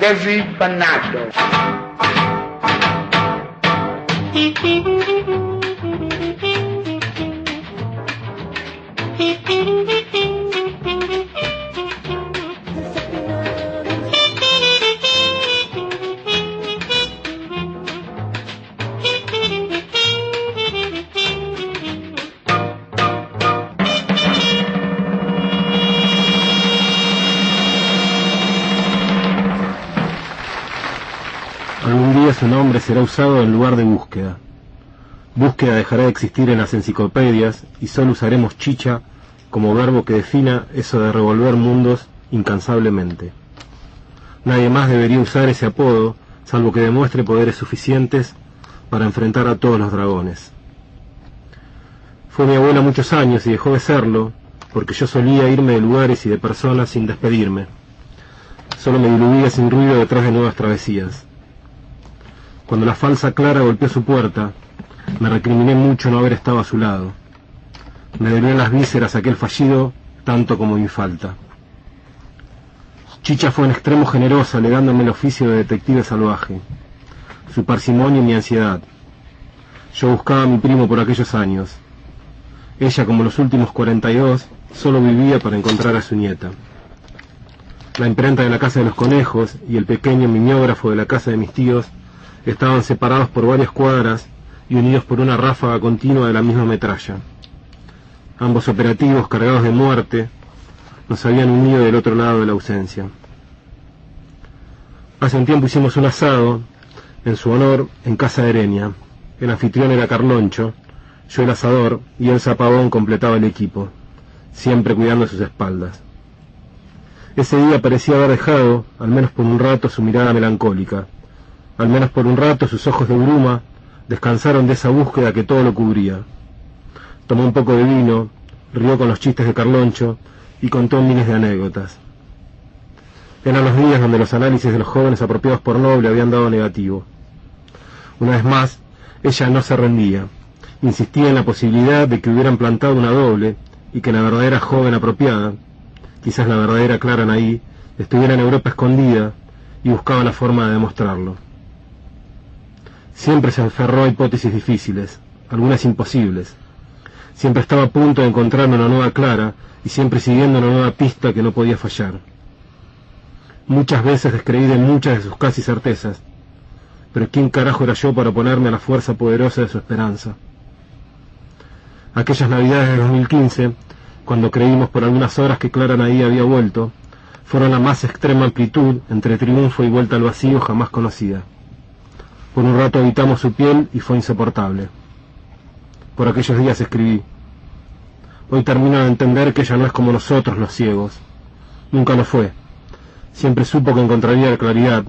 desinfanato. Algún día su nombre será usado en lugar de búsqueda. Búsqueda dejará de existir en las enciclopedias y solo usaremos chicha como verbo que defina eso de revolver mundos incansablemente. Nadie más debería usar ese apodo, salvo que demuestre poderes suficientes para enfrentar a todos los dragones. Fue mi abuela muchos años y dejó de serlo, porque yo solía irme de lugares y de personas sin despedirme. Solo me diluía sin ruido detrás de nuevas travesías. Cuando la falsa Clara golpeó su puerta, me recriminé mucho no haber estado a su lado. Me dolió en las vísceras aquel fallido tanto como mi falta. Chicha fue en extremo generosa, legándome el oficio de detective salvaje, su parsimonia y mi ansiedad. Yo buscaba a mi primo por aquellos años. Ella, como los últimos 42, solo vivía para encontrar a su nieta. La imprenta de la Casa de los Conejos y el pequeño mimeógrafo de la casa de mis tíos estaban separados por varias cuadras y unidos por una ráfaga continua de la misma metralla. Ambos operativos, cargados de muerte, nos habían unido del otro lado de la ausencia. Hace un tiempo hicimos un asado, en su honor, en casa de Erenia. El anfitrión era Carloncho, yo el asador, y Elsa Pavón completaba el equipo, siempre cuidando sus espaldas. Ese día parecía haber dejado, al menos por un rato, su mirada melancólica. Al menos por un rato sus ojos de bruma descansaron de esa búsqueda que todo lo cubría. Tomó un poco de vino, rió con los chistes de Carloncho y contó miles de anécdotas. Eran los días donde los análisis de los jóvenes apropiados por Noble habían dado negativo. Una vez más, ella no se rendía. Insistía en la posibilidad de que hubieran plantado una doble y que la verdadera joven apropiada, quizás la verdadera Clara Nahí, estuviera en Europa escondida y buscaba la forma de demostrarlo. Siempre se aferró a hipótesis difíciles, algunas imposibles. Siempre estaba a punto de encontrar una nueva Clara y siempre siguiendo una nueva pista que no podía fallar. Muchas veces descreí de muchas de sus casi certezas, pero ¿quién carajo era yo para oponerme a la fuerza poderosa de su esperanza? Aquellas navidades de 2015, cuando creímos por algunas horas que Clara Nahí había vuelto, fueron la más extrema amplitud entre triunfo y vuelta al vacío jamás conocida. Por un rato habitamos su piel y fue insoportable. Por aquellos días escribí: hoy termino de entender que ella no es como nosotros los ciegos. Nunca lo fue. Siempre supo que encontraría la claridad,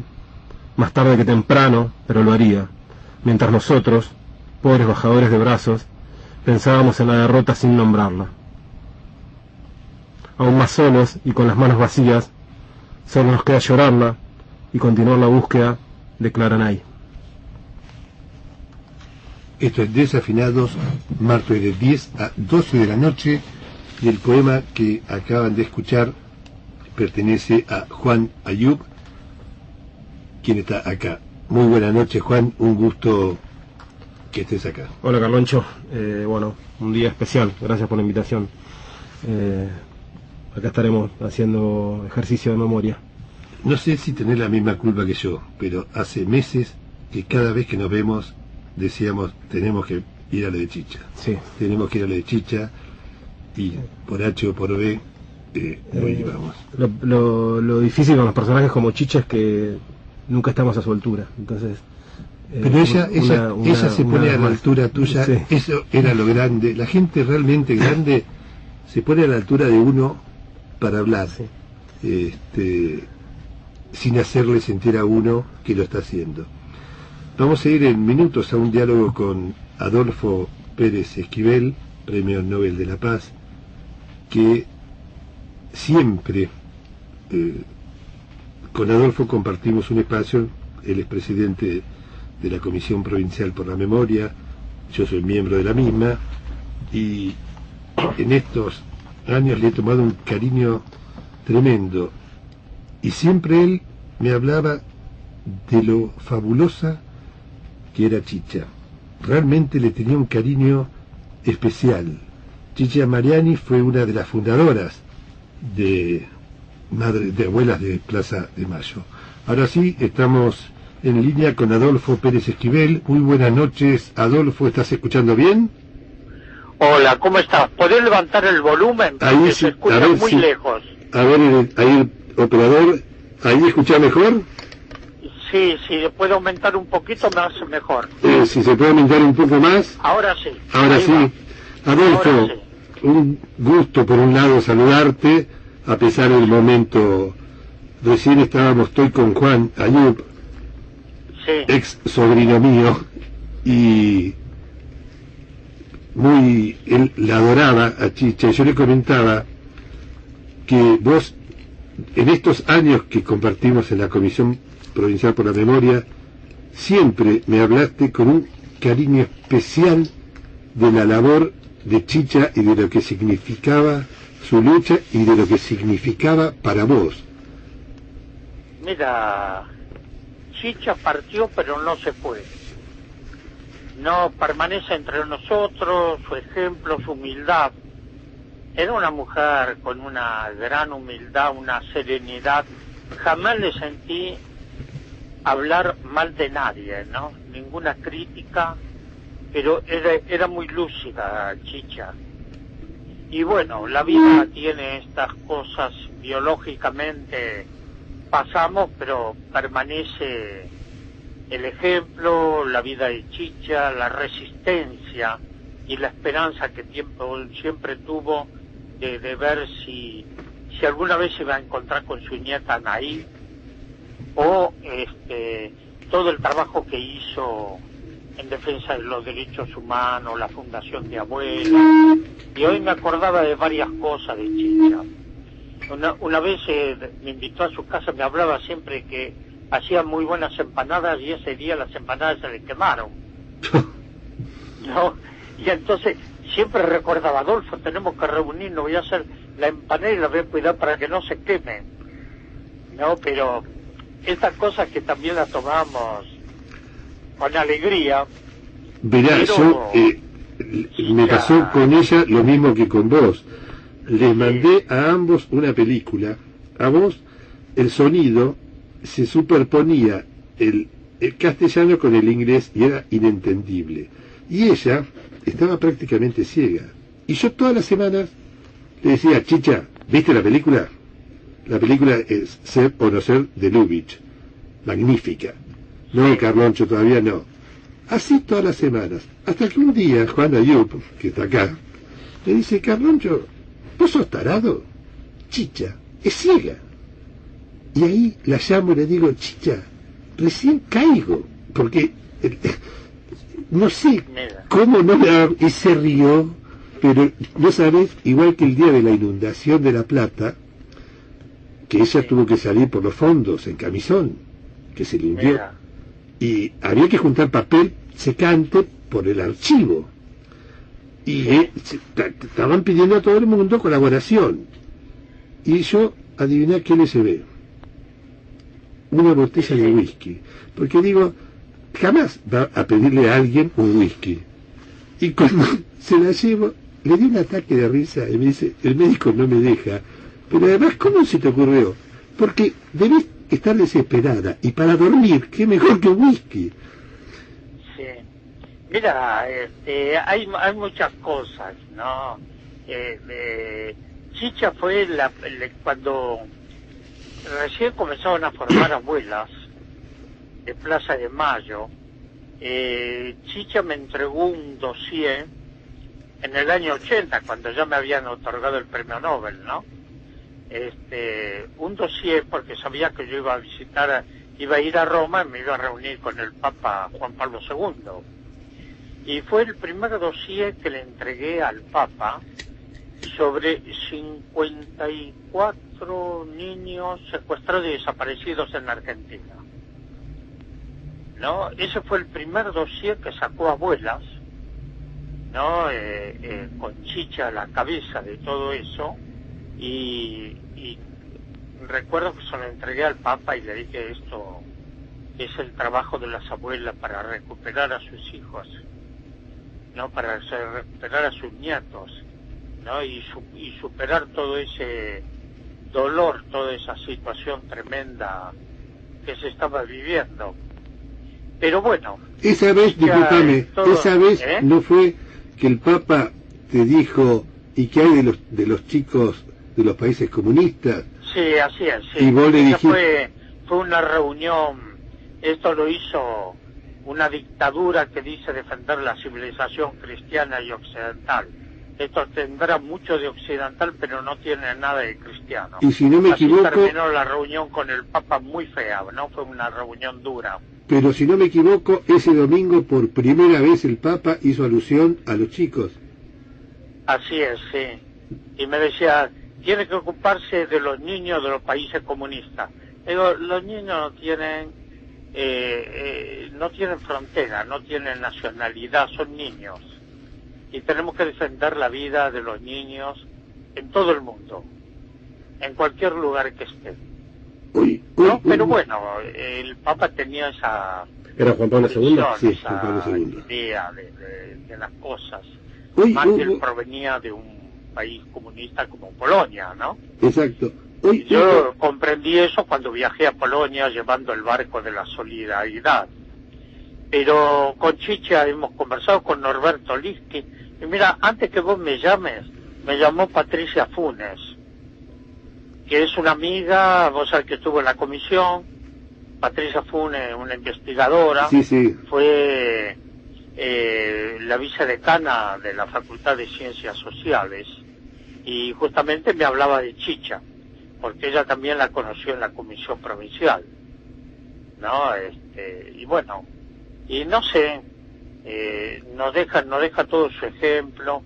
más tarde que temprano, pero lo haría, mientras nosotros, pobres bajadores de brazos, pensábamos en la derrota sin nombrarla. Aún más solos y con las manos vacías, solo nos queda llorarla y continuar la búsqueda de Clara Nahí. Esto es Desafinados, martes de 10 a 12 de la noche, y el poema que acaban de escuchar pertenece a Juan Ayub, quien está acá. Muy buena noche, Juan, un gusto que estés acá. Hola, Carloncho, bueno, un día especial, gracias por la invitación. Acá estaremos haciendo ejercicio de memoria. No sé si tenés la misma culpa que yo, pero hace meses que cada vez que nos vemos decíamos, tenemos que ir a lo de Chicha. Sí. Tenemos que ir a lo de Chicha, y por H o por B no íbamos. Lo difícil con los personajes como Chicha es que nunca estamos a su altura, entonces... Pero ella se pone a la altura tuya, sí. Eso era lo grande. La gente realmente grande se pone a la altura de uno para hablar, sí. Sin hacerle sentir a uno que lo está haciendo. Vamos a ir en minutos a un diálogo con Adolfo Pérez Esquivel, Premio Nobel de la Paz, que siempre con Adolfo compartimos un espacio. Él es presidente de la Comisión Provincial por la Memoria, yo soy miembro de la misma, y en estos años le he tomado un cariño tremendo, y siempre él me hablaba de lo fabulosa que era Chicha. Realmente le tenía un cariño especial. Chicha Mariani fue una de las fundadoras de Abuelas de Plaza de Mayo. Ahora sí, estamos en línea con Adolfo Pérez Esquivel. Muy buenas noches, Adolfo, ¿estás escuchando bien? Hola, ¿cómo estás? ¿Podés levantar el volumen? Porque Ahí se escucha muy lejos. A ver, ahí el operador, ¿ahí escucha mejor? Sí, puede aumentar un poquito más, mejor. Si se puede aumentar un poco más. Ahora sí. Ahora sí. Va. Adolfo, ahora sí. Un gusto por un lado saludarte, a pesar del momento. Recién estoy con Juan Ayub, sí, ex sobrino mío, y él la adoraba a Chicha, y yo le comentaba que vos, en estos años que compartimos en la Comisión Provincial por la Memoria, siempre me hablaste con un cariño especial de la labor de Chicha y de lo que significaba su lucha y de lo que significaba para vos. Mira, Chicha partió pero no se fue. No permanece entre nosotros, su ejemplo, su humildad. Era una mujer con una gran humildad, una serenidad. Jamás le sentí hablar mal de nadie, ¿no? Ninguna crítica, pero era muy lúcida Chicha. Y bueno, la vida tiene estas cosas, biológicamente pasamos, pero permanece el ejemplo, la vida de Chicha, la resistencia y la esperanza que siempre tuvo de ver si alguna vez se va a encontrar con su nieta Anaí, o todo el trabajo que hizo en defensa de los derechos humanos, la fundación de Abuelas. Y hoy me acordaba de varias cosas de Chicha. Una vez me invitó a su casa, me hablaba siempre que hacía muy buenas empanadas y ese día las empanadas se le quemaron. ¿No? Y entonces siempre recordaba, Adolfo, tenemos que reunirnos, voy a hacer la empanada y la voy a cuidar para que no se queme. No, pero estas cosas que también las tomamos con alegría. Verá, pero, me pasó con ella lo mismo que con vos. Les mandé a ambos una película. A vos el sonido se superponía el castellano con el inglés y era inentendible. Y ella estaba prácticamente ciega. Y yo todas las semanas le decía, Chicha, ¿viste la película? La película es Ser o no ser de Lubitsch. Magnífica. No, Carloncho, todavía no. Así todas las semanas. Hasta que un día Juan Ayub, que está acá, me dice, Carloncho, ¿vos sos tarado? Chicha es ciega. Y ahí la llamo y le digo, Chicha, recién caigo, porque no sé cómo no me... Y se rió, pero no sabes, igual que el día de la inundación de La Plata, que ella tuvo que salir por los fondos en camisón, que se le hundió, y había que juntar papel secante por el archivo. Y estaban pidiendo a todo el mundo colaboración. Y yo adiviné qué LSB. Una botella de whisky. Porque digo, jamás va a pedirle a alguien un whisky. Y cuando se la llevo, le di un ataque de risa y me dice, el médico no me deja. Pero además, ¿cómo se te ocurrió? Porque debes estar desesperada. Y para dormir, ¿qué mejor que un whisky? Sí. Mira, hay muchas cosas, ¿no? Chicha fue cuando recién comenzaron a formar Abuelas de Plaza de Mayo. Chicha me entregó un dossier en el año 80, cuando ya me habían otorgado el premio Nobel, ¿no? Un dossier porque sabía que yo iba a ir a Roma y me iba a reunir con el Papa Juan Pablo II. Y fue el primer dossier que le entregué al Papa sobre 54 niños secuestrados y desaparecidos en Argentina. ¿No? Ese fue el primer dossier que sacó Abuelas, ¿no? Con Chicha a la cabeza de todo eso, y recuerdo que se lo entregué al Papa y le dije: esto es el trabajo de las abuelas para recuperar a sus hijos, ¿no? Para recuperar a sus nietos, ¿no? Y superar todo ese dolor, toda esa situación tremenda que se estaba viviendo. Pero bueno, esa vez, discúlpame, esa vez no fue que el Papa te dijo: ¿y qué hay de los chicos de los países comunistas? Sí, así es, sí. Y vos le dijiste... fue una reunión. Esto lo hizo una dictadura que dice defender la civilización cristiana y occidental. Esto tendrá mucho de occidental, pero no tiene nada de cristiano. Y si no me equivoco... terminó la reunión con el Papa muy fea, ¿no? Fue una reunión dura. Pero si no me equivoco, ese domingo por primera vez el Papa hizo alusión a los chicos. Así es, sí. Y me decía: tiene que ocuparse de los niños de los países comunistas. Digo, los niños no tienen frontera, no tienen nacionalidad, son niños. Y tenemos que defender la vida de los niños en todo el mundo, en cualquier lugar que estén. Pero bueno, el Papa tenía esa... ¿Era Juan Pablo II? Sí, Juan Pablo II. Idea de las cosas. Más que él provenía de un país comunista como Polonia, ¿no? Exacto. Yo comprendí eso cuando viajé a Polonia llevando el barco de la solidaridad. Pero con Chicha hemos conversado, con Norberto Liski. Y mira, antes que vos me llames, me llamó Patricia Funes, que es una amiga, vos sabés que estuvo en la comisión. Patricia Funes, una investigadora, sí. Fue la vicedecana de la Facultad de Ciencias Sociales, y justamente me hablaba de Chicha, porque ella también la conoció en la comisión provincial, ¿no? Y bueno, y no sé, nos deja todo su ejemplo,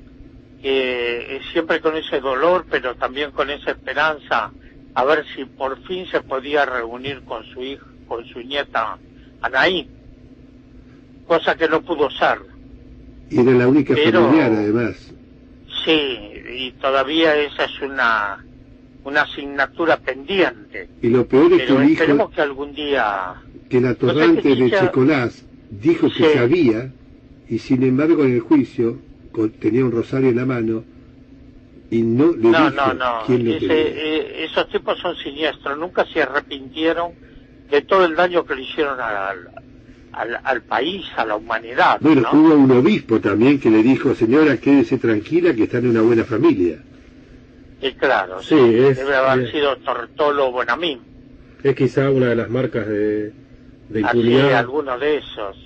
siempre con ese dolor, pero también con esa esperanza, a ver si por fin se podía reunir con su hijo, con su nieta Anaí, cosa que no pudo ser. Y era la única familiar, además. Sí, y todavía esa es una asignatura pendiente. Y lo peor es pero que dijo esperemos que algún día... que la torrante de Checolás dijo que sabía, y sin embargo en el juicio tenía un rosario en la mano y no le dijo quién lo tenía. Esos tipos son siniestros, nunca se arrepintieron de todo el daño que le hicieron al país, a la humanidad. Bueno, ¿no? Hubo un obispo también que le dijo: señora, quédese tranquila que está en una buena familia. Y claro, sí, debe haber sido Tortolo Bonamín. Es quizá una de las marcas de impunidad. Así, alguno de esos.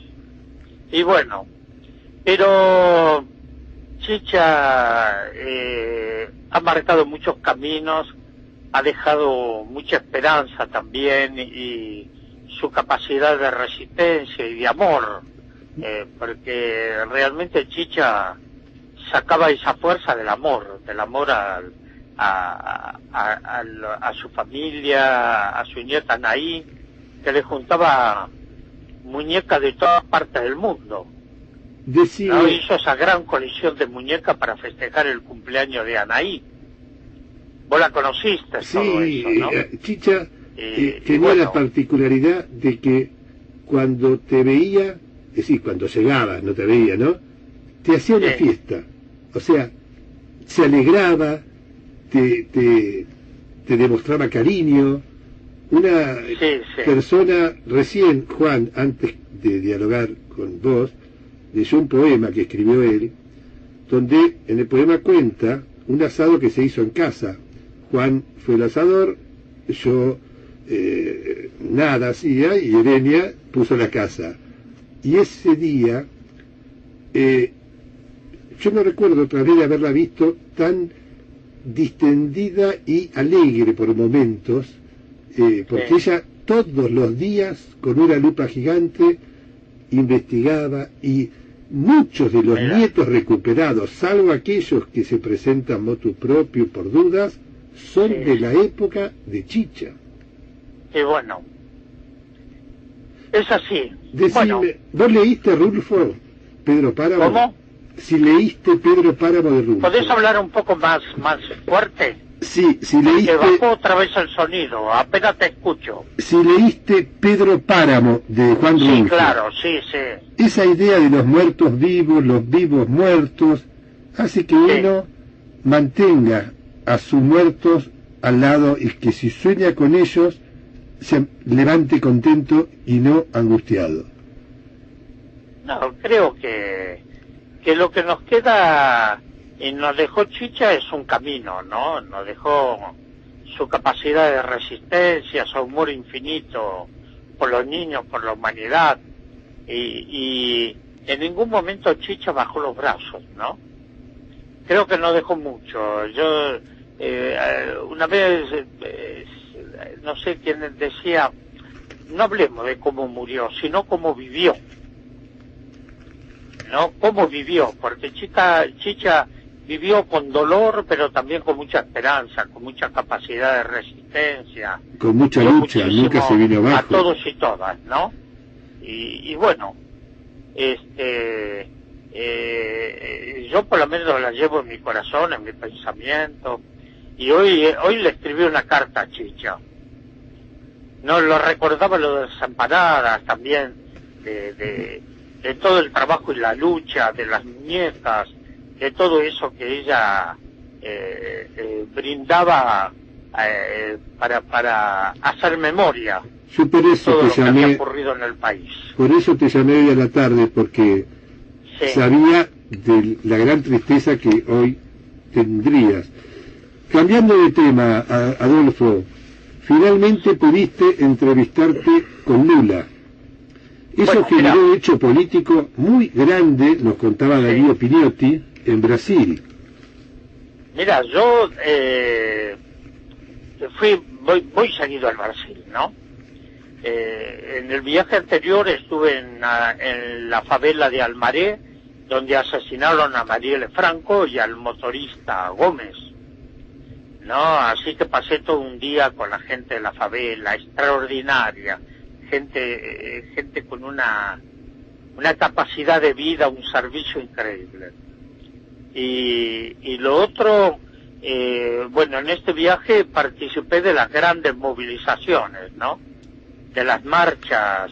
Y bueno, pero Chicha ha marcado muchos caminos, ha dejado mucha esperanza también, y su capacidad de resistencia y de amor, porque realmente Chicha sacaba esa fuerza del amor a su familia, a su nieta Anaí, que le juntaba muñecas de todas partes del mundo. ¿No? Hizo esa gran colección de muñecas para festejar el cumpleaños de Anaí. Vos la conociste, sí, todo eso, ¿no? Chicha tenía la particularidad de que cuando te veía, es decir, cuando llegaba, no te veía, ¿no? Te hacía una fiesta. O sea, se alegraba, te demostraba cariño. Una persona, recién Juan, antes de dialogar con vos, leyó un poema que escribió él, donde en el poema cuenta un asado que se hizo en casa. Juan fue el asador, yo nada hacía, y Erenia puso la casa. Y ese día, yo no recuerdo otra vez de haberla visto tan distendida y alegre por momentos, porque ella todos los días con una lupa gigante investigaba, y muchos de los nietos recuperados, salvo aquellos que se presentan motu propio por dudas, son de la época de Chicha. Y bueno, es así. Decime, ¿vos leíste Rulfo, Pedro Páramo? ¿Cómo? Si leíste Pedro Páramo de Rulfo. ¿Podés hablar un poco más fuerte? Sí, si Que leíste... bajó otra vez el sonido, apenas te escucho. Si leíste Pedro Páramo, de Juan Rulfo. Sí, claro, sí. Esa idea de los muertos vivos, los vivos muertos, hace que uno mantenga a sus muertos al lado y que si sueña con ellos, se levante contento y no angustiado. No, creo que lo que nos queda y nos dejó Chicha es un camino, ¿no? Nos dejó su capacidad de resistencia, su amor infinito por los niños, por la humanidad, y en ningún momento Chicha bajó los brazos, ¿no? Creo que nos dejó mucho. Yo una vez, no sé quién decía, no hablemos de cómo murió, sino cómo vivió, ¿no? Cómo vivió, porque Chicha vivió con dolor, pero también con mucha esperanza, con mucha capacidad de resistencia. Con mucha lucha, nunca se vino abajo. A todos y todas, ¿no? Y bueno, yo por lo menos la llevo en mi corazón, en mi pensamiento, y hoy le escribí una carta a Chicha. No, lo recordaba lo de las empanadas también, de todo el trabajo y la lucha, de las muñecas, de todo eso que ella brindaba para hacer memoria. Yo por eso todo te lo que llamé, había ocurrido en el país. Por eso te llamé hoy a la tarde, porque sabía de la gran tristeza que hoy tendrías. Cambiando de tema, Adolfo, finalmente pudiste entrevistarte con Lula. Eso generó un hecho político muy grande, nos contaba Darío Pinotti, en Brasil. Mira, yo voy seguido al Brasil, ¿no? En el viaje anterior estuve en la favela de Almaré, donde asesinaron a Marielle Franco y al motorista Gómez, ¿no? Así que pasé todo un día con la gente de la favela, extraordinaria, gente con una capacidad de vida, un servicio increíble. Y lo otro, bueno, en este viaje participé de las grandes movilizaciones, ¿no? De las marchas,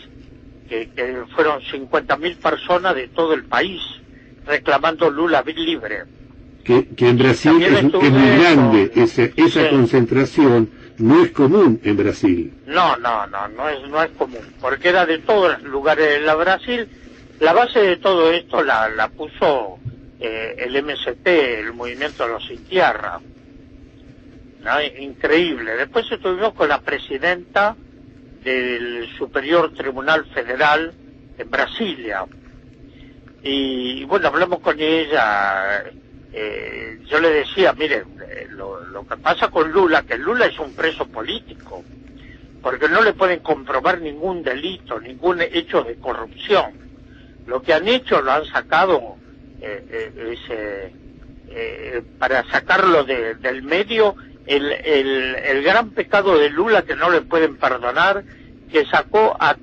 que fueron 50.000 personas de todo el país reclamando Lula libre. Que en Brasil es muy grande, esa concentración no es común en Brasil. No es común, porque era de todos los lugares de Brasil. La base de todo esto la puso el MST, el Movimiento de los Sin Tierra, ¿no? Increíble. Después estuvimos con la presidenta del Superior Tribunal Federal en Brasilia, y bueno, hablamos con ella. Yo le decía, miren, lo que pasa con Lula, que Lula es un preso político, porque no le pueden comprobar ningún delito, ningún hecho de corrupción. Lo que han hecho lo han sacado para sacarlo del medio. El gran pecado de Lula, que no le pueden perdonar, que sacó a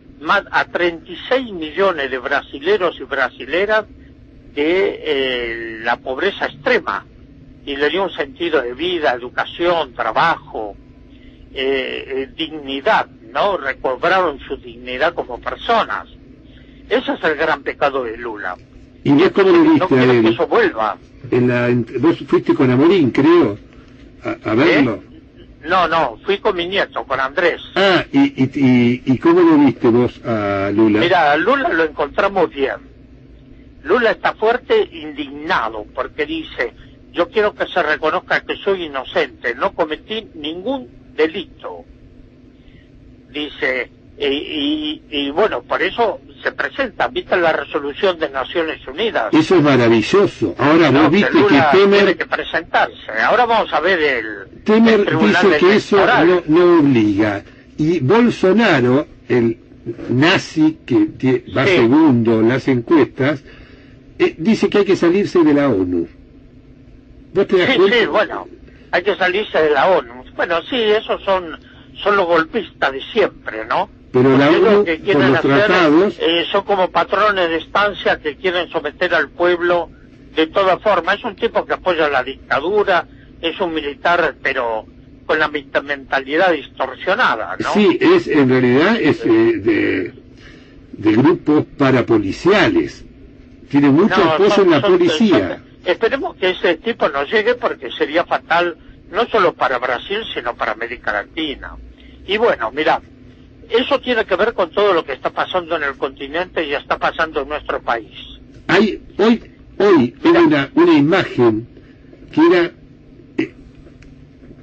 36 millones de brasileros y brasileras de la pobreza extrema, y le dio un sentido de vida, educación, trabajo, dignidad, ¿no? Recobraron su dignidad como personas. Ese es el gran pecado de Lula. ¿Y vos cómo lo viste? No quiero que eso vuelva. Vos fuiste con Amorín, creo, a verlo. No, fui con mi nieto, con Andrés. Ah, ¿y cómo lo viste vos a Lula? Mira, a Lula lo encontramos bien. Lula está fuerte, indignado, porque dice, yo quiero que se reconozca que soy inocente, no cometí ningún delito. Dice, y bueno, por eso se presenta, ¿viste la resolución de Naciones Unidas? Eso es maravilloso. Ahora vos viste que Lula que Temer... tiene que presentarse. Ahora vamos a ver el Temer tribunal dice que eso no obliga. Y Bolsonaro, el nazi que va segundo en las encuestas, dice que hay que salirse de la ONU. ¿Vos te das cuenta? Sí, bueno, hay que salirse de la ONU. Bueno, sí, esos son los golpistas de siempre, ¿no? Pero la ONU, por los tratados... son como patrones de estancia que quieren someter al pueblo de toda forma. Es un tipo que apoya la dictadura, es un militar, pero con la mentalidad distorsionada, ¿no? Sí, en realidad es de grupos parapoliciales. Tiene mucho apoyo en la policía. Esperemos que ese tipo no llegue, porque sería fatal no solo para Brasil, sino para América Latina. Y bueno, mira, eso tiene que ver con todo lo que está pasando en el continente y está pasando en nuestro país. Hoy era una imagen que era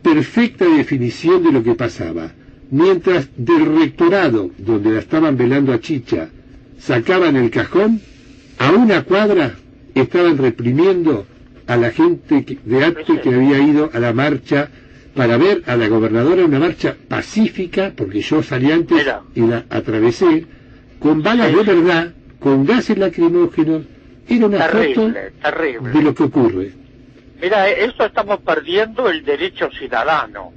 perfecta definición de lo que pasaba. Mientras del rectorado, donde la estaban velando a Chicha, sacaban el cajón, a una cuadra estaban reprimiendo a la gente de ATE que había ido a la marcha para ver a la gobernadora, una marcha pacífica, porque yo salí antes y la atravesé, con balas de verdad, con gases lacrimógenos. Era una foto de lo que ocurre. Mira, esto estamos perdiendo el derecho ciudadano.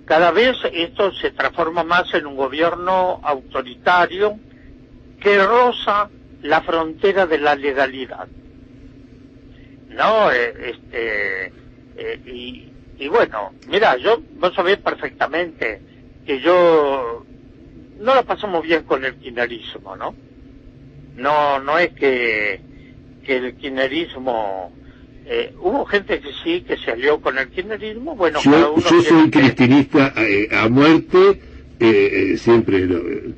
Cada vez esto se transforma más en un gobierno autoritario que roza la frontera de la legalidad. No, y bueno, mira, vos sabés perfectamente que yo no la pasamos bien con el kirchnerismo, ¿no? No es que el kirchnerismo, hubo gente que sí, que se alió con el kirchnerismo, bueno, yo soy cristinista a muerte, siempre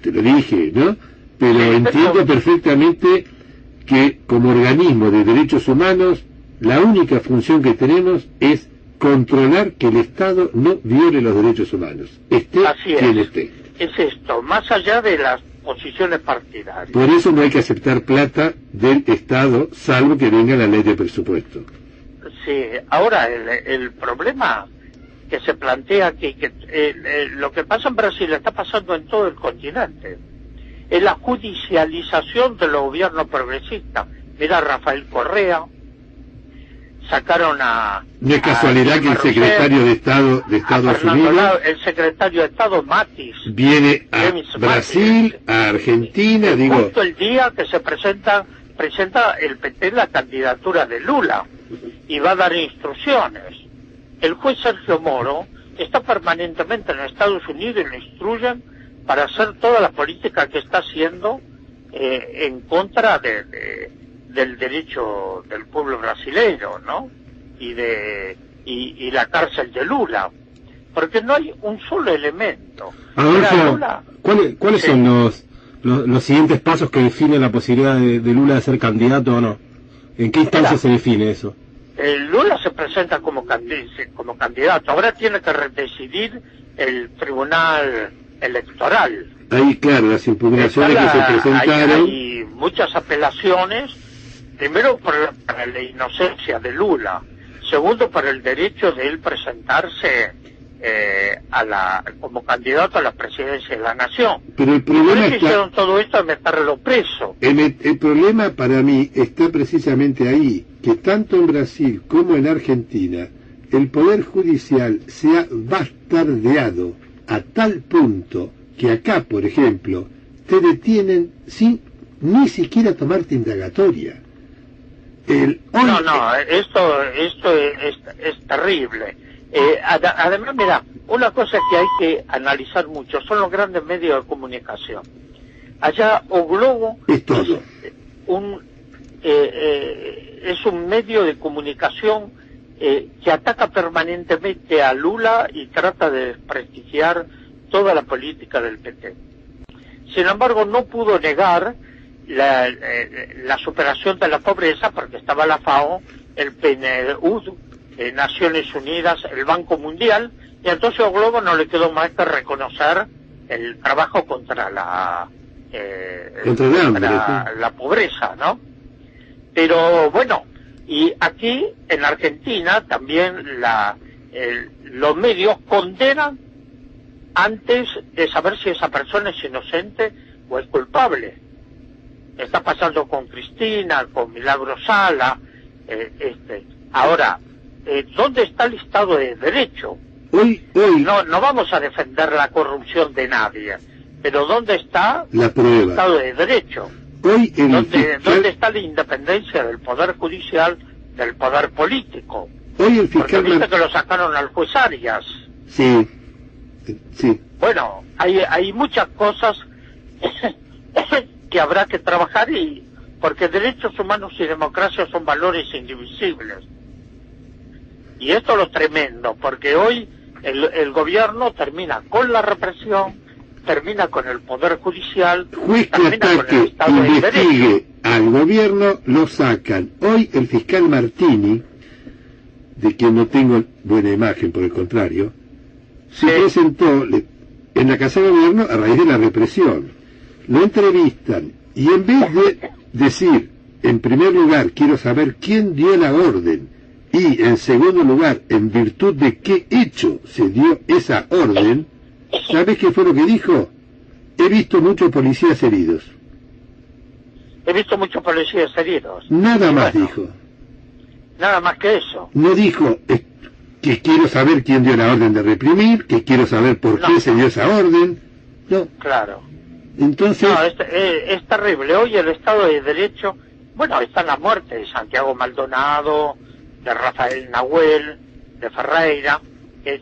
te lo dije, ¿no? Pero entiendo perfectamente que como organismo de derechos humanos, la única función que tenemos es controlar que el Estado no viole los derechos humanos, esté quien esté. Es esto, más allá de las posiciones partidarias. Por eso no hay que aceptar plata del Estado, salvo que venga la ley de presupuesto. Sí, ahora el problema que se plantea aquí, lo que pasa en Brasil está pasando en todo el continente, es la judicialización de los gobiernos progresistas. Mira, Rafael Correa, sacaron no es casualidad que el secretario de Estado de Estados Unidos, el secretario de Estado Matis, viene a Brasil, a Argentina, justo el día que se presenta el PT la candidatura de Lula y va a dar instrucciones. El juez Sergio Moro está permanentemente en Estados Unidos y lo instruyen para hacer toda la política que está haciendo en contra del derecho del pueblo brasileño, ¿no? Y la cárcel de Lula, porque no hay un solo elemento. Adolfo, ¿cuáles son los siguientes pasos que definen la posibilidad de Lula de ser candidato o no? ¿En qué instancia se define eso? Lula se presenta como candidato, ahora tiene que decidir el Tribunal Electoral. Ahí, claro, las impugnaciones que se presentaron. Hay muchas apelaciones, primero por la inocencia de Lula, segundo por el derecho de él presentarse como candidato a la presidencia de la nación. Pero el problema hicieron todo esto de meterlo preso. El problema para mí está precisamente ahí, que tanto en Brasil como en Argentina el Poder Judicial se ha bastardeado a tal punto que acá, por ejemplo, te detienen sin ni siquiera tomarte indagatoria. Esto es terrible. Además, mira, una cosa que hay que analizar mucho son los grandes medios de comunicación. Allá O Globo es un medio de comunicación que ataca permanentemente a Lula y trata de desprestigiar toda la política del PT. Sin embargo, no pudo negar la superación de la pobreza, porque estaba la FAO, el PNUD, Naciones Unidas, el Banco Mundial, y entonces a Globo no le quedó más que reconocer el trabajo contra la pobreza, ¿no? Pero bueno, y aquí en Argentina también los medios condenan antes de saber si esa persona es inocente o es culpable. Está pasando con Cristina, con Milagro Sala. Ahora, ¿dónde está el Estado de Derecho? Hoy no vamos a defender la corrupción de nadie, pero ¿dónde está la prueba? El Estado de Derecho? Hoy ¿Dónde está la independencia del Poder Judicial, del Poder Político? Hoy el fiscal... Porque viste que lo sacaron al juez Arias. Sí, sí. Bueno, hay muchas cosas que habrá que trabajar, y porque derechos humanos y democracia son valores indivisibles. Y esto es lo tremendo, porque hoy el gobierno termina con la represión, termina con el poder judicial, Juez que termina con el ataque, Estado de Derecho. investigue al gobierno, lo sacan. Hoy el fiscal Martini, de quien no tengo buena imagen, por el contrario, se presentó en la Casa de Gobierno a raíz de la represión. Lo entrevistan y en vez de decir, en primer lugar, quiero saber quién dio la orden, y en segundo lugar, en virtud de qué hecho se dio esa orden, ¿sabes qué fue lo que dijo? He visto muchos policías heridos. He visto muchos policías heridos. Nada más bueno, dijo. Nada más que eso. No dijo que quiero saber quién dio la orden de reprimir, que quiero saber por qué se dio esa orden. No. Claro. Entonces... No, es terrible. Hoy el Estado de Derecho, bueno, está en la muerte de Santiago Maldonado, de Rafael Nahuel, de Ferreira. Es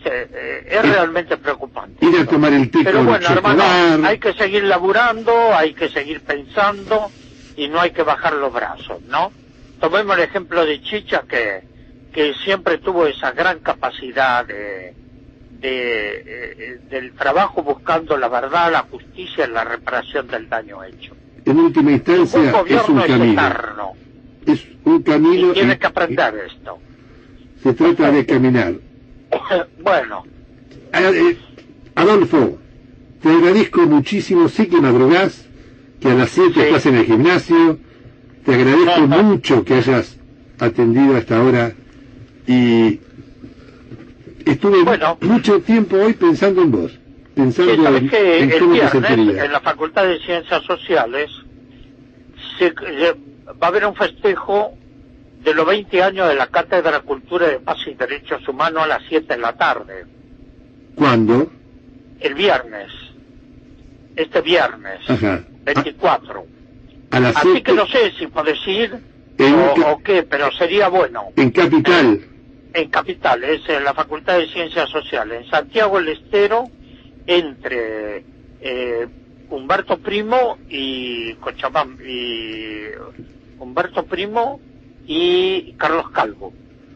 realmente preocupante. Ir a tomar el té. Pero bueno, hermano, chocobar. hay que seguir laburando, hay que seguir pensando, y no hay que bajar los brazos, ¿no? Tomemos el ejemplo de Chicha, que siempre tuvo esa gran capacidad del trabajo buscando la verdad, la justicia y la reparación del daño hecho. En última instancia es un camino. Eterno. Es un camino. Y tiene que aprender esto. Se trata de caminar. Bueno. Adolfo, te agradezco muchísimo. Sé que madrugás, que a las 7 estás en el gimnasio. Te agradezco mucho que hayas atendido hasta ahora, y estuve mucho tiempo hoy pensando en vos, pensando en cómo te sentirías. En la Facultad de Ciencias Sociales va a haber un festejo de los 20 años de la Cátedra Cultura de Paz y Derechos Humanos a las 7 de la tarde. ¿Cuándo? El viernes. Este viernes. Ajá. 24. A las Así 7... que no sé si puedo decir o qué, pero sería bueno. En Capital. En Capital, es en la Facultad de Ciencias Sociales, en Santiago del Estero, entre Humberto Primo y Cochabamba, y Humberto Primo y Carlos Calvo.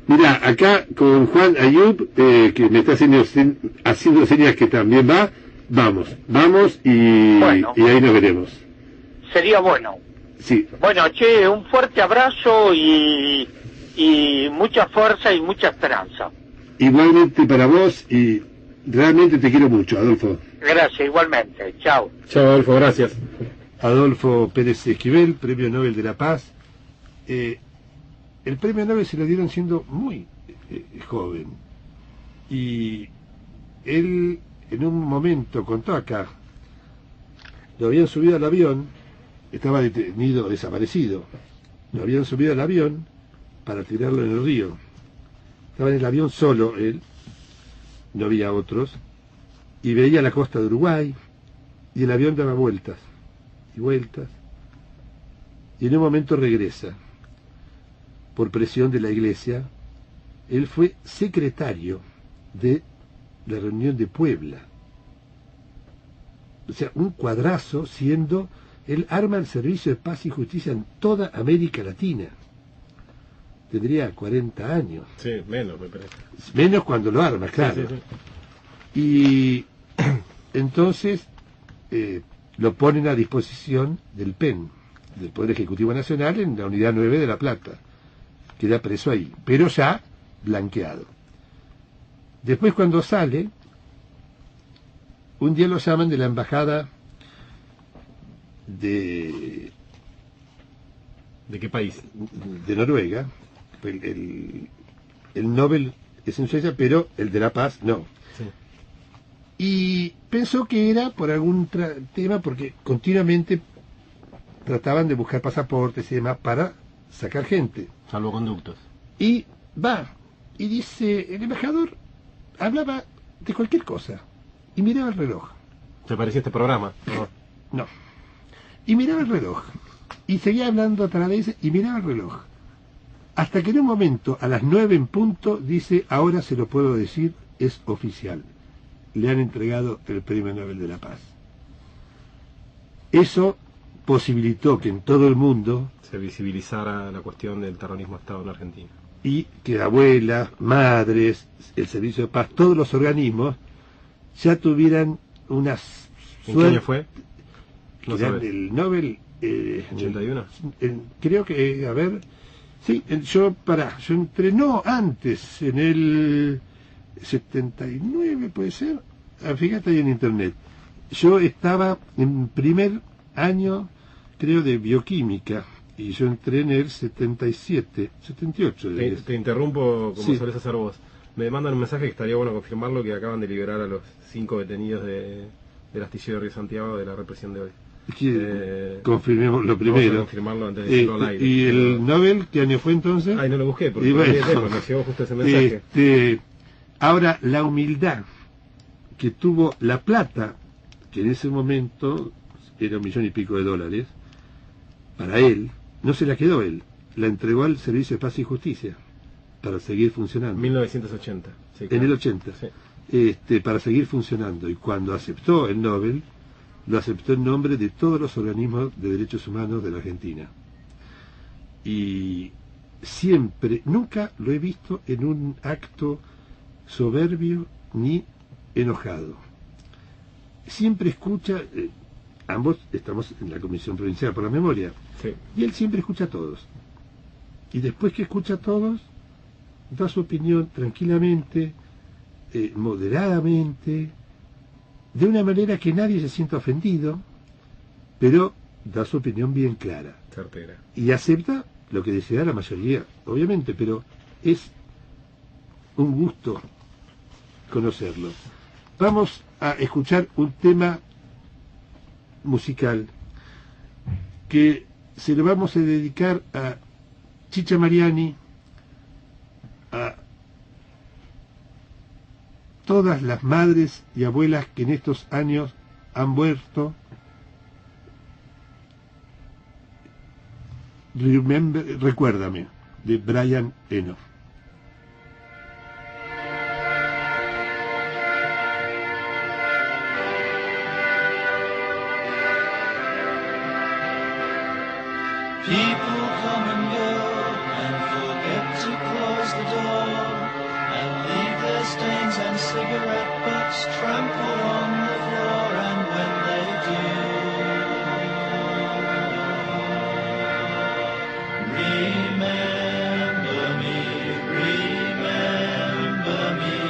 Mira, acá con Juan Ayub, que me está haciendo señas que también va, vamos y ahí nos veremos. Sería bueno. Sí. Bueno, che, un fuerte abrazo y mucha fuerza y mucha esperanza. Igualmente para vos, y realmente te quiero mucho, Adolfo. Gracias, igualmente. Chao. Chao, Adolfo, gracias. Adolfo Pérez Esquivel, Premio Nobel de la Paz. El Premio Nobel se lo dieron siendo muy joven. Y él, en un momento, contó acá, lo habían subido al avión, estaba detenido, desaparecido. Lo habían subido al avión para tirarlo en el río. Estaba en el avión solo él, no había otros, y veía la costa de Uruguay, y el avión daba vueltas y vueltas, y en un momento regresa. Por presión de la iglesia, él fue secretario de la reunión de Puebla. O sea, un cuadrazo, siendo él arma el servicio de paz y justicia en toda América Latina. Tendría 40 años. Sí, menos, me parece. Menos cuando lo arma, claro. Sí. Y entonces lo ponen a disposición del PEN, del Poder Ejecutivo Nacional, en la Unidad 9 de La Plata. Queda preso ahí, pero ya blanqueado. Después, cuando sale, un día lo llaman de la embajada ¿De qué país? De Noruega. El Nobel es en Suecia, pero el de la paz no. Sí. Y pensó que era por algún tema, porque continuamente trataban de buscar pasaportes y demás para sacar gente. Salvoconductos. Y va, y dice, el embajador hablaba de cualquier cosa, y miraba el reloj. ¿Te parecía este programa? No. Y miraba el reloj, y seguía hablando otra vez, y miraba el reloj. hasta que en un momento, a las 9 en punto, dice, ahora se lo puedo decir, es oficial. Le han entregado el Premio Nobel de la Paz. Eso posibilitó que en todo el mundo se visibilizara la cuestión del terrorismo de Estado en Argentina. Y que abuelas, madres, el Servicio de Paz, todos los organismos ya tuvieran unas... ¿En qué año fue? No sabes. El Nobel... ¿81? Creo que, a ver... Sí, yo entré, no, antes, en el 79, puede ser. Fíjate ahí en internet. Yo estaba en primer año, creo, de bioquímica, y yo entré en el 77, 78. Te interrumpo, como sí. solés hacer vos. Me mandan un mensaje que estaría bueno confirmarlo, que acaban de liberar a los 5 detenidos del astillero de Río Santiago de la represión de hoy. Confirmemos lo primero. Vamos a confirmarlo antes de decirlo al aire. ¿Y el Nobel qué año fue entonces? Ay, no lo busqué, porque bueno, me llegó justo ese mensaje. Ahora, la humildad que tuvo La Plata, que en ese momento era $1,000,000 y pico, para él, no se la quedó él, la entregó al Servicio de Paz y Justicia, para seguir funcionando. 1980. Sí, claro. En el 80. Sí. Para seguir funcionando. Y cuando aceptó el Nobel, lo aceptó en nombre de todos los organismos de derechos humanos de la Argentina. Y siempre, nunca lo he visto en un acto soberbio ni enojado. Siempre escucha, ambos estamos en la Comisión Provincial por la Memoria, sí. Y él siempre escucha a todos. Y después que escucha a todos, da su opinión tranquilamente, moderadamente, de una manera que nadie se sienta ofendido, pero da su opinión bien clara. Certera. Y acepta lo que desea la mayoría, obviamente, pero es un gusto conocerlo. Vamos a escuchar un tema musical que se lo vamos a dedicar a Chicha Mariani, a todas las madres y abuelas que en estos años han muerto. Recuérdame, de Brian Eno. People come and go and forget to close the door and leave their stains and cigarette butts trampled on the floor, and when they do, remember me.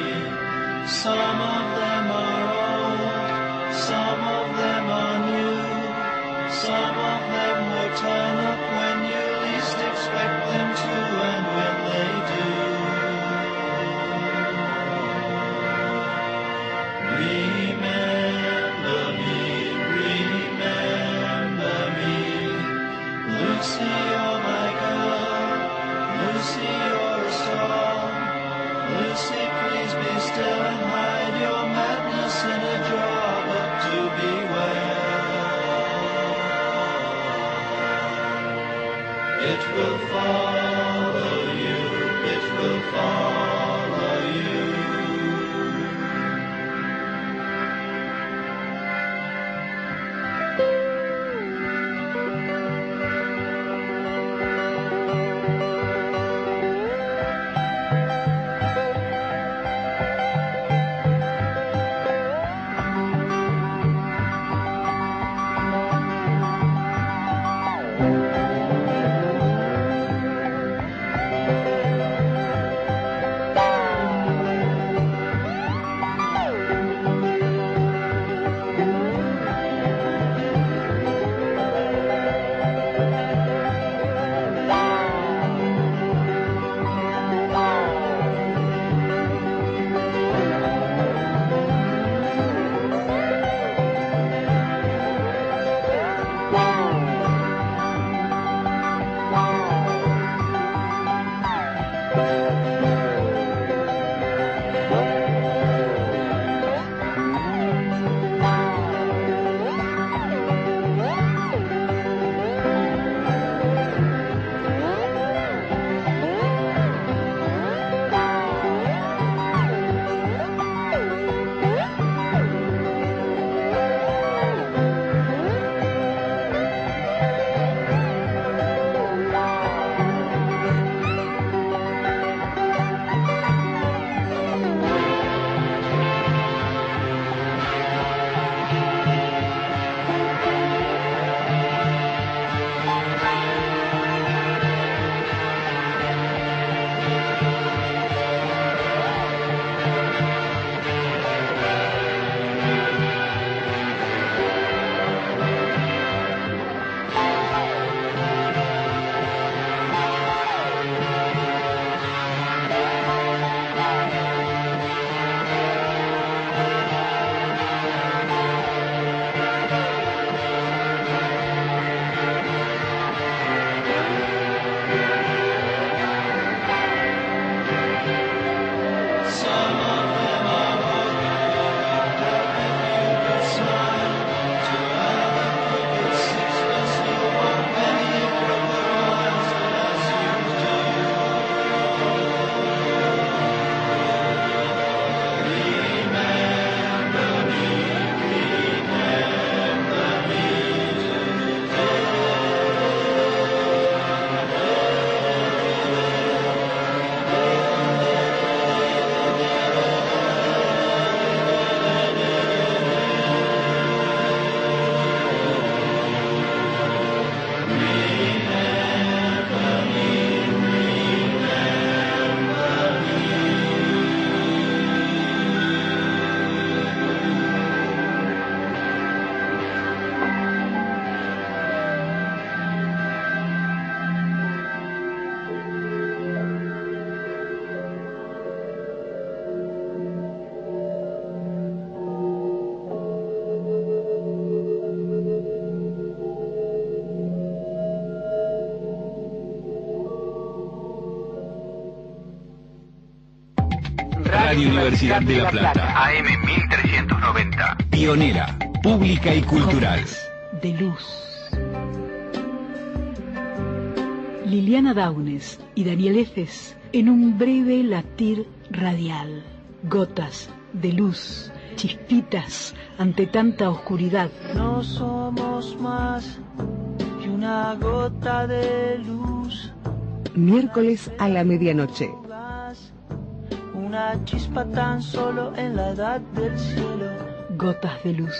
Some of them are old, some of them are new, some of them will turn up when you least expect them to, and when they do, remember me. Lucy, you're my girl, Lucy, you're a song. Lucy, please be still and hide your madness in a jar, but do beware. It will follow you, it will follow you. Radio Universidad de La Plata. AM 1390. Pionera, pública y cultural. De luz. Liliana Downes y Daniel Efes en un breve latir radial. Gotas de luz, chispitas ante tanta oscuridad. No somos más que una gota de luz. Miércoles a la medianoche. Una chispa tan solo en la edad del cielo. Gotas de luz.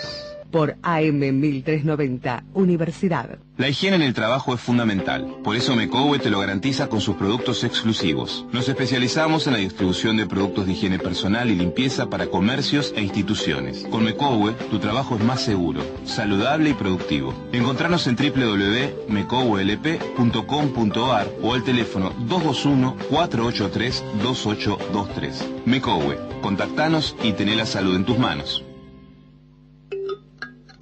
Por AM 1390, Universidad. La higiene en el trabajo es fundamental. Por eso Mecowe te lo garantiza con sus productos exclusivos. Nos especializamos en la distribución de productos de higiene personal y limpieza para comercios e instituciones. Con Mecowe, tu trabajo es más seguro, saludable y productivo. Encontranos en www.mecowelp.com.ar o al teléfono 221-483-2823. Mecowe, contactanos y tené la salud en tus manos.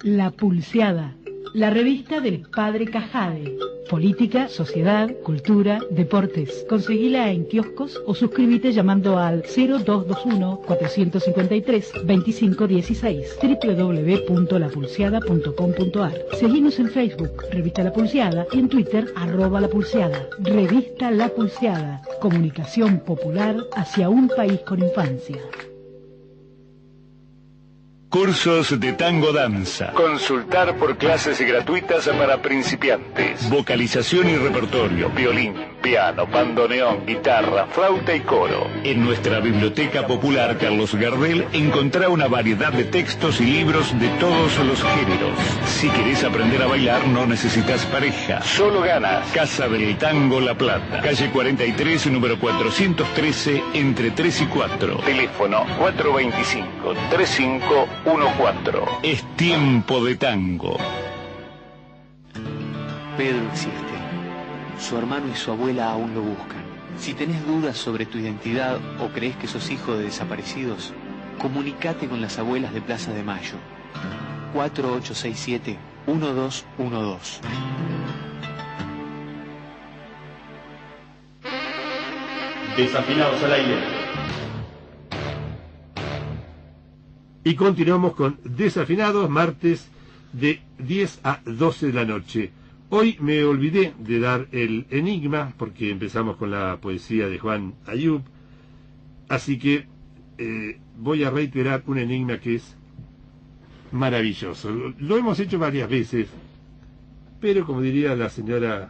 La Pulseada, la revista del Padre Cajade. Política, sociedad, cultura, deportes. Conseguila en kioscos o suscríbete llamando al 0221-453-2516, www.lapulseada.com.ar. Seguimos en Facebook, Revista La Pulseada, y en Twitter, @La Pulseada. Revista La Pulseada, comunicación popular hacia un país con infancia. Cursos de tango danza. Consultar por clases gratuitas para principiantes. Vocalización y repertorio. Violín, piano, bandoneón, guitarra, flauta y coro. En nuestra Biblioteca Popular Carlos Gardel encontrá una variedad de textos y libros de todos los géneros. Si querés aprender a bailar no necesitas pareja. Solo ganas. Casa del Tango La Plata. Calle 43, número 413, entre 3 y 4. Teléfono 425-3514. Es tiempo de tango. Pedro existe. Su hermano y su abuela aún lo buscan. Si tenés dudas sobre tu identidad o crees que sos hijo de desaparecidos, comunicate con las abuelas de Plaza de Mayo. 4867-1212. Desafinados al aire. Y continuamos con Desafinados, martes de 10 a 12 de la noche. Hoy me olvidé de dar el enigma, porque empezamos con la poesía de Juan Ayub, así que voy a reiterar un enigma que es maravilloso. Lo hemos hecho varias veces, pero como diría la señora,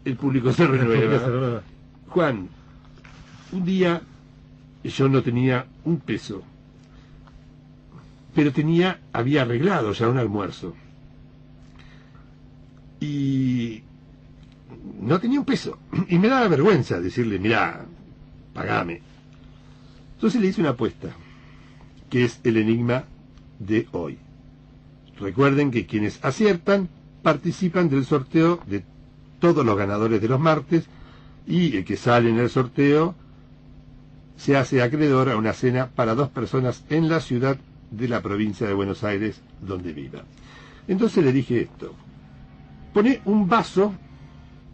el público se renueva. Juan, un día yo no tenía un peso, pero había arreglado ya un almuerzo. Y no tenía un peso. Y me daba vergüenza decirle, mirá, pagame. Entonces le hice una apuesta, que es el enigma de hoy. Recuerden que quienes aciertan participan del sorteo de todos los ganadores de los martes, y el que sale en el sorteo se hace acreedor a una cena para 2 personas en la ciudad de la provincia de Buenos Aires donde viva. Entonces le dije esto: poné un vaso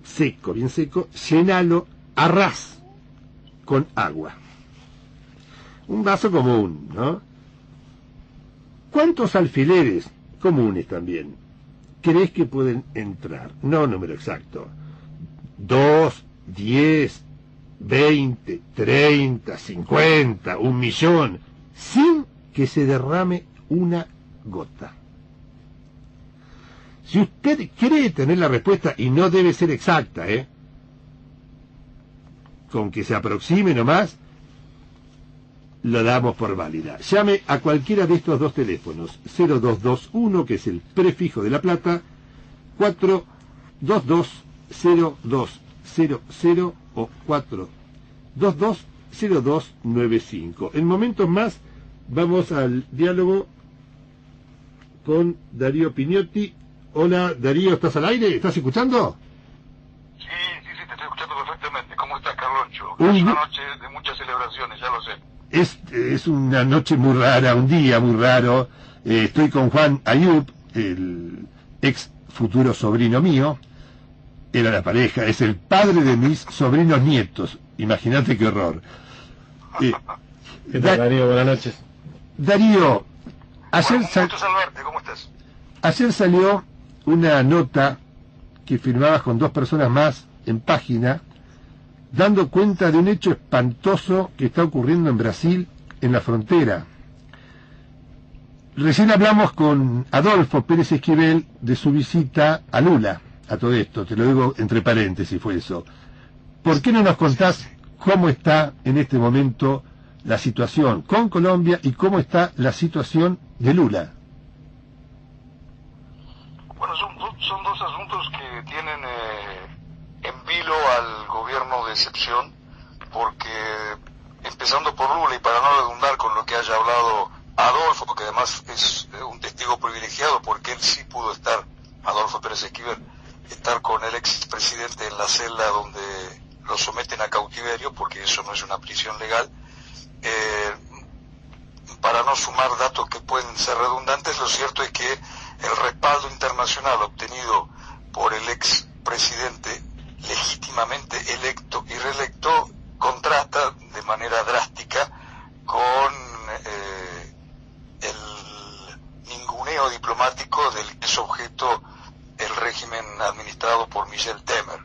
seco, bien seco, llenalo a ras con agua. Un vaso común, ¿no? ¿Cuántos alfileres comunes también crees que pueden entrar? No número exacto. 2, 10, 20, 30, 50, 1.000.000, sin que se derrame una gota. Si usted cree tener la respuesta, y no debe ser exacta, con que se aproxime nomás, lo damos por válida. Llame a cualquiera de estos 2 teléfonos, 0221, que es el prefijo de La Plata, 422-0200 o 422-0295. En momentos más vamos al diálogo con Darío Pignotti. Hola, Darío, ¿estás al aire? ¿Estás escuchando? Sí, te estoy escuchando perfectamente. ¿Cómo estás, Carloncho? Es una noche de muchas celebraciones, ya lo sé. Es una noche muy rara, un día muy raro. Estoy con Juan Ayub, el ex futuro sobrino mío. Era la pareja, es el padre de mis sobrinos nietos. Imagínate qué horror. ¿Qué tal, Darío? Buenas noches. Darío, ayer saludarte, ¿cómo estás? Ayer salió una nota que firmabas con 2 personas más en Página, dando cuenta de un hecho espantoso que está ocurriendo en Brasil, en la frontera. Recién hablamos con Adolfo Pérez Esquivel de su visita a Lula, a todo esto, te lo digo entre paréntesis, fue eso. ¿Por qué no nos contás cómo está en este momento la situación con Colombia y cómo está la situación de Lula? Bueno, son 2 asuntos que tienen en vilo al gobierno de excepción, porque empezando por Lula, y para no redundar con lo que haya hablado Adolfo, que además es un testigo privilegiado porque él sí pudo estar, Adolfo Pérez Esquivel, estar con el expresidente en la celda donde lo someten a cautiverio, porque eso no es una prisión legal. Para no sumar datos que pueden ser redundantes, lo cierto es que el respaldo internacional obtenido por el expresidente legítimamente electo y reelecto contrasta de manera drástica con el ninguneo diplomático del que es objeto el régimen administrado por Michel Temer.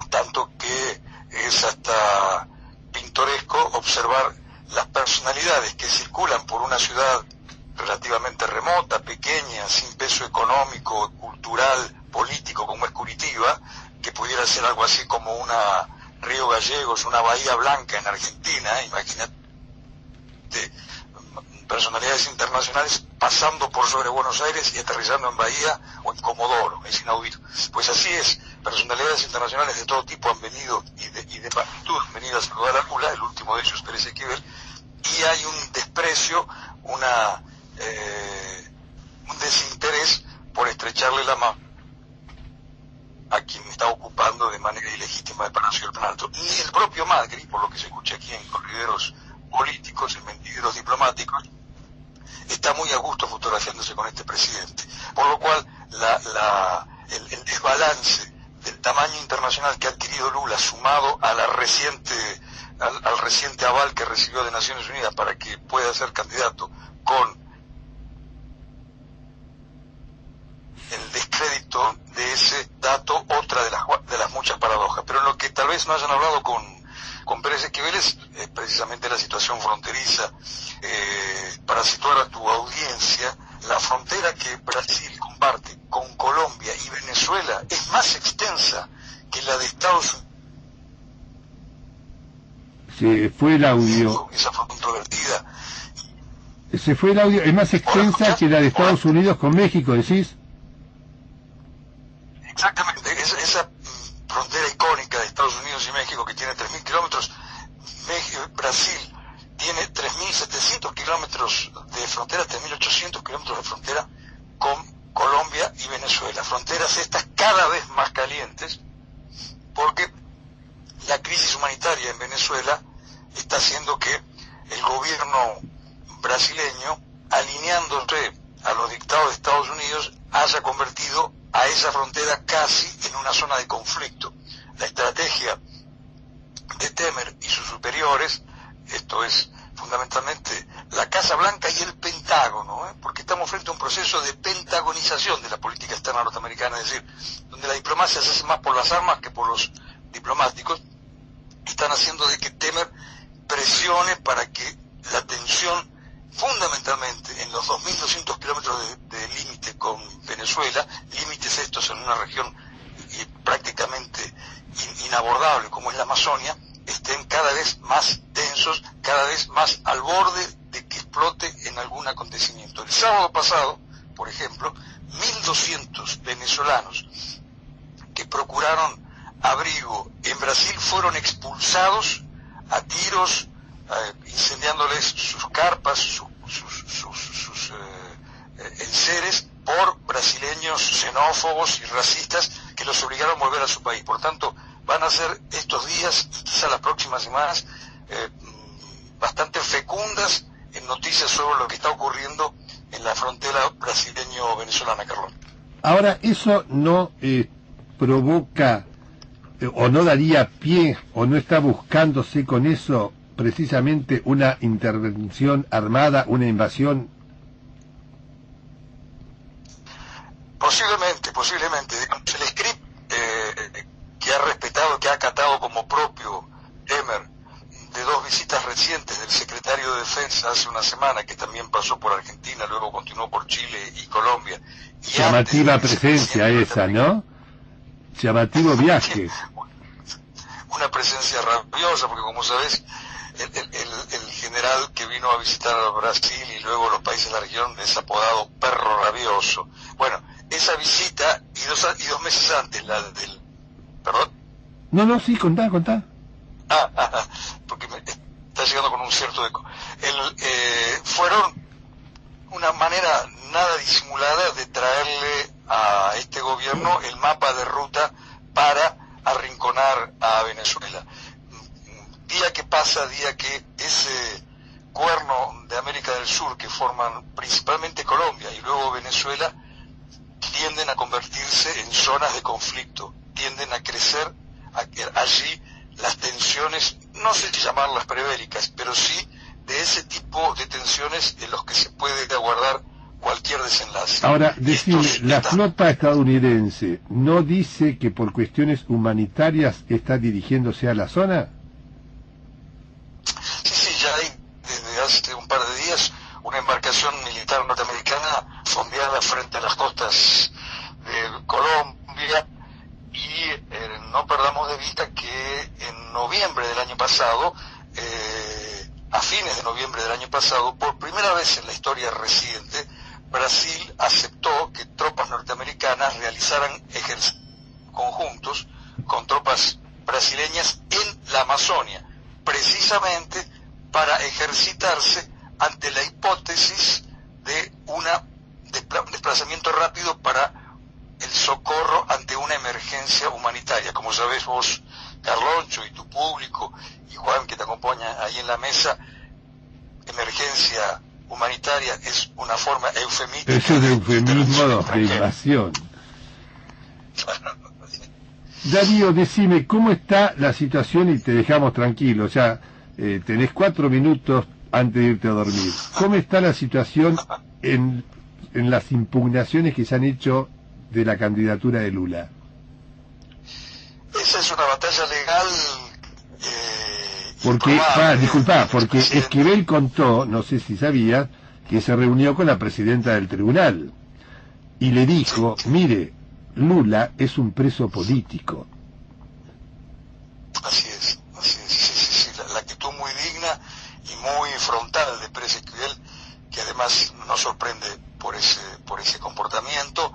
Tanto que es hasta pintoresco observar las personalidades que circulan por una ciudad relativamente remota, pequeña, sin peso económico, cultural, político como es Curitiba, que pudiera ser algo así como una Río Gallegos, una Bahía Blanca en Argentina. Imagínate, personalidades internacionales pasando por sobre Buenos Aires y aterrizando en Bahía o en Comodoro, es inaudito. Pues así es, personalidades internacionales de todo tipo han venido y de magnitud han venido a saludar a Lula, el último de ellos Pérez Esquivel, y hay un desprecio, un desinterés por estrecharle la mano a quien está ocupando de manera ilegítima el Palacio del Planalto. Ni el propio Macri, por lo que se escucha aquí en corrideros políticos, en mentideros diplomáticos, está muy a gusto fotografiándose con este presidente. Por lo cual, el desbalance del tamaño internacional que ha adquirido Lula, sumado a al reciente aval que recibió de Naciones Unidas para que pueda ser candidato, con el descrédito de ese dato, otra de las muchas paradojas. Pero en lo que tal vez no hayan hablado con Pérez Esquivel es precisamente la situación fronteriza. Para situar a tu audiencia, la frontera que Brasil comparte con Colombia y Venezuela es más extensa que la de Estados Unidos. Se fue el audio. Esa fue controvertida. Se fue el audio. Es más extensa que la de Estados Unidos con México, ¿decís? Exactamente. Esa frontera icónica de Estados Unidos y México, que tiene 3.000 kilómetros, Brasil tiene 3.700 kilómetros de frontera, 3.800 kilómetros de frontera con Colombia y Venezuela. Fronteras estas cada vez más calientes, porque la crisis humanitaria en Venezuela está haciendo que el gobierno brasileño, alineándose a los dictados de Estados Unidos, haya convertido a esa frontera casi en una zona de conflicto. La estrategia de Temer y sus superiores, esto es fundamentalmente la Casa Blanca y el Pentágono, porque estamos frente a un proceso de pentagonización de la política externa norteamericana, es decir, donde la diplomacia se hace más por las armas que por los diplomáticos. Están haciendo de que Temer presione para que la tensión, fundamentalmente en los 2.200 kilómetros de límite con Venezuela, límites estos en una región prácticamente inabordable como es la Amazonia, estén cada vez más tensos, cada vez más al borde de que explote en algún acontecimiento. El sábado pasado, por ejemplo, 1.200 venezolanos que procuraron abrigo en Brasil fueron expulsados a tiros, incendiándoles sus carpas, sus enseres, por brasileños xenófobos y racistas que los obligaron a volver a su país. Por tanto, van a ser estos días y quizá las próximas semanas bastante fecundas en noticias sobre lo que está ocurriendo en la frontera brasileño-venezolana, Carlón. Ahora, eso no provoca o no daría pie o no está buscándose con eso precisamente una intervención armada, una invasión? Posiblemente. El script que ha respetado, que ha acatado como propio Temer, de 2 visitas recientes del secretario de Defensa hace una semana, que también pasó por Argentina, luego continuó por Chile y Colombia. Y llamativa presencia esa, ¿no? Llamativo viaje. Una presencia rabiosa, porque como sabés, el general que vino a visitar a Brasil y luego los países de la región es apodado perro rabioso. Bueno, esa visita y dos meses antes, la del... ¿Perdón? No, sí, contá. Porque me está llegando con un cierto eco. Fueron una manera nada disimulada de traerle a este gobierno el mapa de ruta para arrinconar a Venezuela. Día que pasa, día que ese cuerno de América del Sur, que forman principalmente Colombia y luego Venezuela, tienden a convertirse en zonas de conflicto, tienden a crecer allí las tensiones, no sé si llamarlas prebélicas, pero sí de ese tipo de tensiones en los que se puede aguardar cualquier desenlace. Ahora, decime, la flota estadounidense no dice que por cuestiones humanitarias está dirigiéndose a la zona. Sí, ya hay desde hace un par de días una embarcación militar norteamericana fondeada frente a las costas de Colombia, y no perdamos de vista que en noviembre del año pasado, a fines de noviembre del año pasado, por primera vez en la historia reciente, Brasil aceptó que tropas norteamericanas realizaran ejercicios conjuntos con tropas brasileñas en la Amazonia, precisamente para ejercitarse ante la hipótesis de un desplazamiento rápido para el socorro ante una emergencia humanitaria. Como sabés vos, Carloncho, y tu público, y Juan, que te acompaña ahí en la mesa, emergencia humanitaria es una forma eufemística. Eso es de eufemismo de invasión. Darío, decime, ¿cómo está la situación? Y te dejamos tranquilo, ya tenés 4 minutos antes de irte a dormir. ¿Cómo está la situación en las impugnaciones que se han hecho de la candidatura de Lula? Esa es una batalla legal. Porque, disculpa, porque Esquivel contó, no sé si sabía, que se reunió con la presidenta del tribunal y le dijo, mire, Lula es un preso político. Así es, sí, la actitud muy digna y muy frontal de Pérez Esquivel, que además no sorprende por ese comportamiento.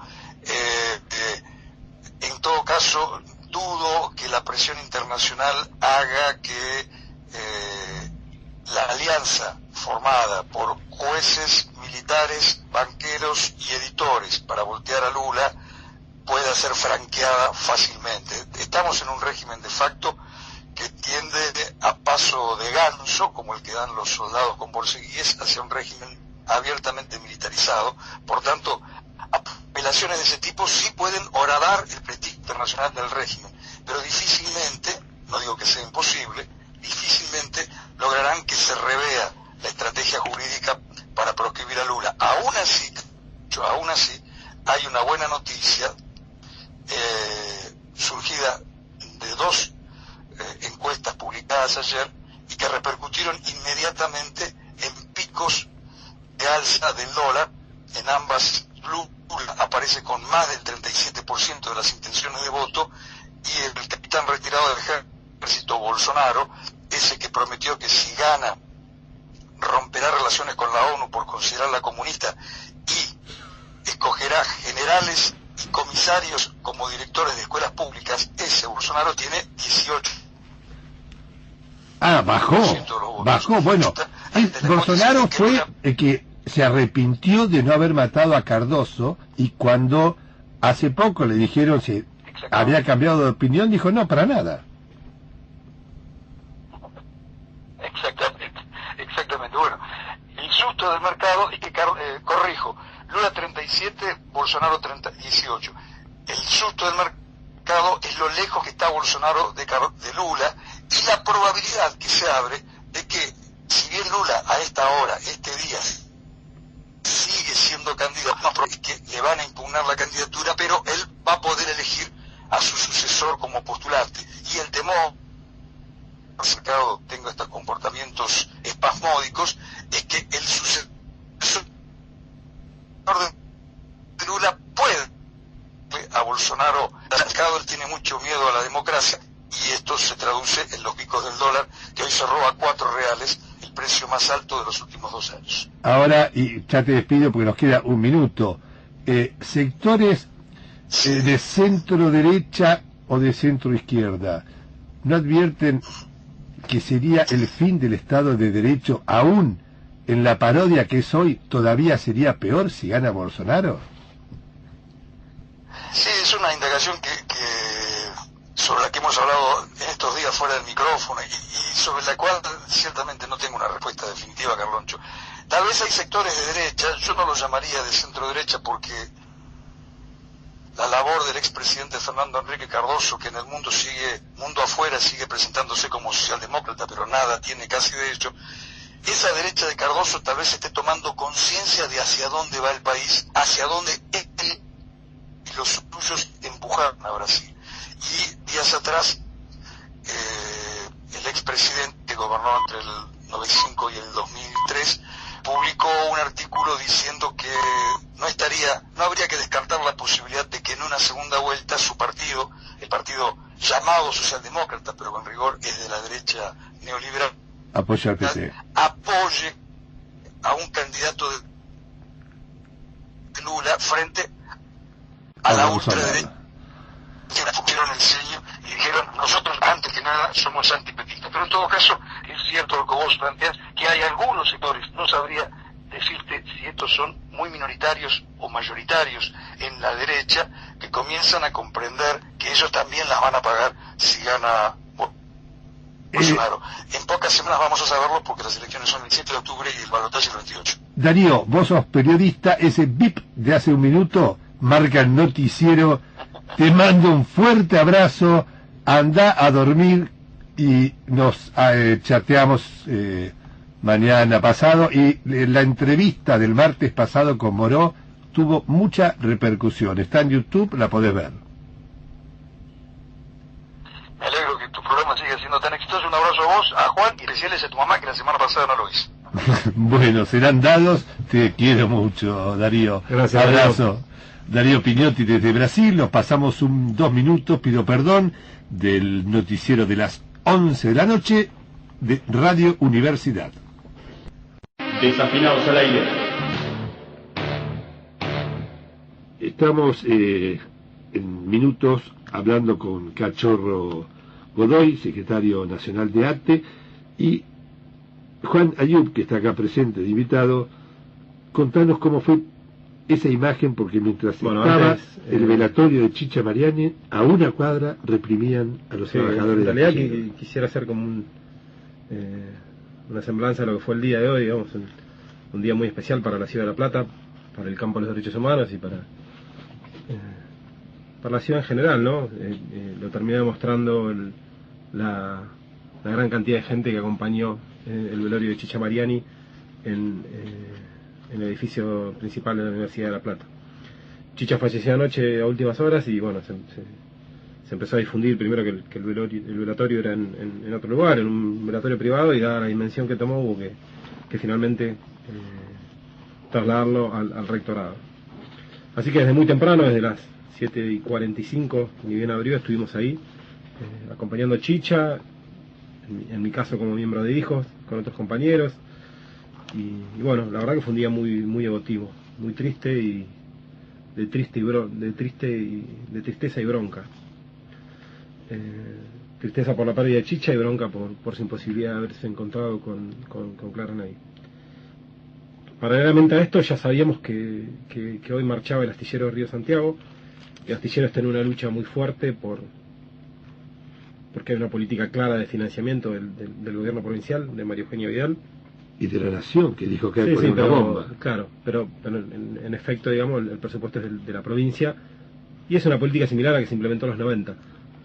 En todo caso, dudo que la presión internacional haga que la alianza formada por jueces, militares, banqueros y editores para voltear a Lula pueda ser franqueada fácilmente. Estamos en un régimen de facto que tiende a paso de ganso, como el que dan los soldados con borceguíes, hacia un régimen abiertamente militarizado. Por tanto, apelaciones de ese tipo sí pueden horadar el prestigio internacional del régimen, pero difícilmente, no digo que sea imposible, difícilmente lograrán que se revea la estrategia jurídica para proscribir a Lula. Aún así, hay una buena noticia surgida de 2 encuestas publicadas ayer y que repercutieron inmediatamente en picos de alza del dólar. En ambas, Lula aparece con más del 37% de las intenciones de voto, y el capitán retirado del ejército, Bolsonaro, ese que prometió que si gana romperá relaciones con la ONU por considerarla comunista y escogerá generales y comisarios como directores de escuelas públicas, ese Bolsonaro tiene 18. Bajó, bueno, Bolsonaro fue el que se arrepintió de no haber matado a Cardoso, y cuando hace poco le dijeron si había cambiado de opinión, dijo no, para nada. Exactamente. Bueno, el susto del mercado es que, corrijo, Lula 37, Bolsonaro 18. El susto del mercado es lo lejos que está Bolsonaro de Lula, y la probabilidad que se abre de que bien Lula a esta hora, este día, sigue siendo candidato, no, es que le van a impugnar la candidatura, pero él va a poder elegir a su sucesor como postulante. Y el temor, mercado tenga estos comportamientos espasmódicos, es que el sucesor de Lula puede a Bolsonaro. El mercado él tiene mucho miedo a la democracia, y esto se traduce en los picos del dólar, que hoy cerró a 4 reales, el precio más alto de los últimos 2 años. Ahora, y ya te despido porque nos queda un minuto, sectores de centro derecha o de centro izquierda, ¿no advierten que sería el fin del Estado de Derecho, aún en la parodia que es hoy, todavía sería peor si gana Bolsonaro? Sí, es una indagación que sobre la que hemos hablado en estos días fuera del micrófono y sobre la cual ciertamente no tengo una respuesta definitiva, Carloncho. Tal vez hay sectores de derecha, yo no los llamaría de centro derecha porque la labor del expresidente Fernando Enrique Cardoso, que en el mundo afuera sigue presentándose como socialdemócrata, pero nada tiene casi de hecho, esa derecha de Cardoso tal vez esté tomando conciencia de hacia dónde va el país, hacia dónde él y los suyos empujaron a Brasil. Y días atrás, el expresidente que gobernó entre el 95 y el 2003, publicó un artículo diciendo que no habría que descartar la posibilidad de que en una segunda vuelta su partido, el partido llamado socialdemócrata, pero con rigor es de la derecha neoliberal, apoye al PT, apoye a un candidato de Lula frente a la ultraderecha, que le pusieron el sello y dijeron: nosotros antes que nada somos antipetistas. Pero en todo caso es cierto lo que vos planteas, que hay algunos sectores, no sabría decirte si estos son muy minoritarios o mayoritarios en la derecha, que comienzan a comprender que ellos también las van a pagar si gana Bolsonaro. En pocas semanas vamos a saberlo porque las elecciones son el 7 de octubre y el balotaje el 28. Darío, vos sos periodista, ese bip de hace un minuto marca el noticiero. Te mando un fuerte abrazo, anda a dormir y nos chateamos mañana pasado. Y la entrevista del martes pasado con Moró tuvo mucha repercusión, está en YouTube, la podés ver. Me alegro que tu programa siga siendo tan exitoso. Un abrazo a vos, a Juan, y especiales a tu mamá, que la semana pasada no lo hizo. Bueno, serán dados, te quiero mucho, Darío. Gracias. Abrazo. Darío Pignotti desde Brasil. Nos pasamos 2 minutos, pido perdón, del noticiero de las 11 de la noche de Radio Universidad. Desafinados al aire. Estamos en minutos hablando con Cachorro Godoy, secretario nacional de ATE, y Juan Ayub, que está acá presente de invitado. Contanos cómo fue esa imagen, porque mientras estaba antes, el velatorio de Chicha Mariani, a una cuadra reprimían a los trabajadores. En realidad quisiera hacer como una semblanza de lo que fue el día de hoy, digamos, un día muy especial para la ciudad de La Plata, para el campo de los derechos humanos y para la ciudad en general, ¿no? Lo terminé demostrando la gran cantidad de gente que acompañó el velorio de Chicha Mariani en el edificio principal de la Universidad de La Plata. Chicha falleció anoche a últimas horas y bueno, se empezó a difundir primero que el velatorio era en otro lugar, en un velatorio privado, y dada la dimensión que tomó hubo que finalmente trasladarlo al rectorado. Así que desde muy temprano, desde las 7:45, ni bien abrió, estuvimos ahí acompañando a Chicha, en mi caso como miembro de Hijos, con otros compañeros. Y bueno, la verdad que fue un día muy emotivo, muy triste, y de tristeza y bronca. Tristeza por la pérdida de Chicha y bronca por su imposibilidad de haberse encontrado con Clara Ney. Paralelamente a esto, ya sabíamos que hoy marchaba el astillero de Río Santiago. El astillero está en una lucha muy fuerte porque hay una política clara de financiamiento del gobierno provincial, de María Eugenia Vidal. Y de la Nación, que dijo que hay una bomba. Claro, pero en efecto, digamos, el presupuesto es de la provincia, y es una política similar a la que se implementó en los 90.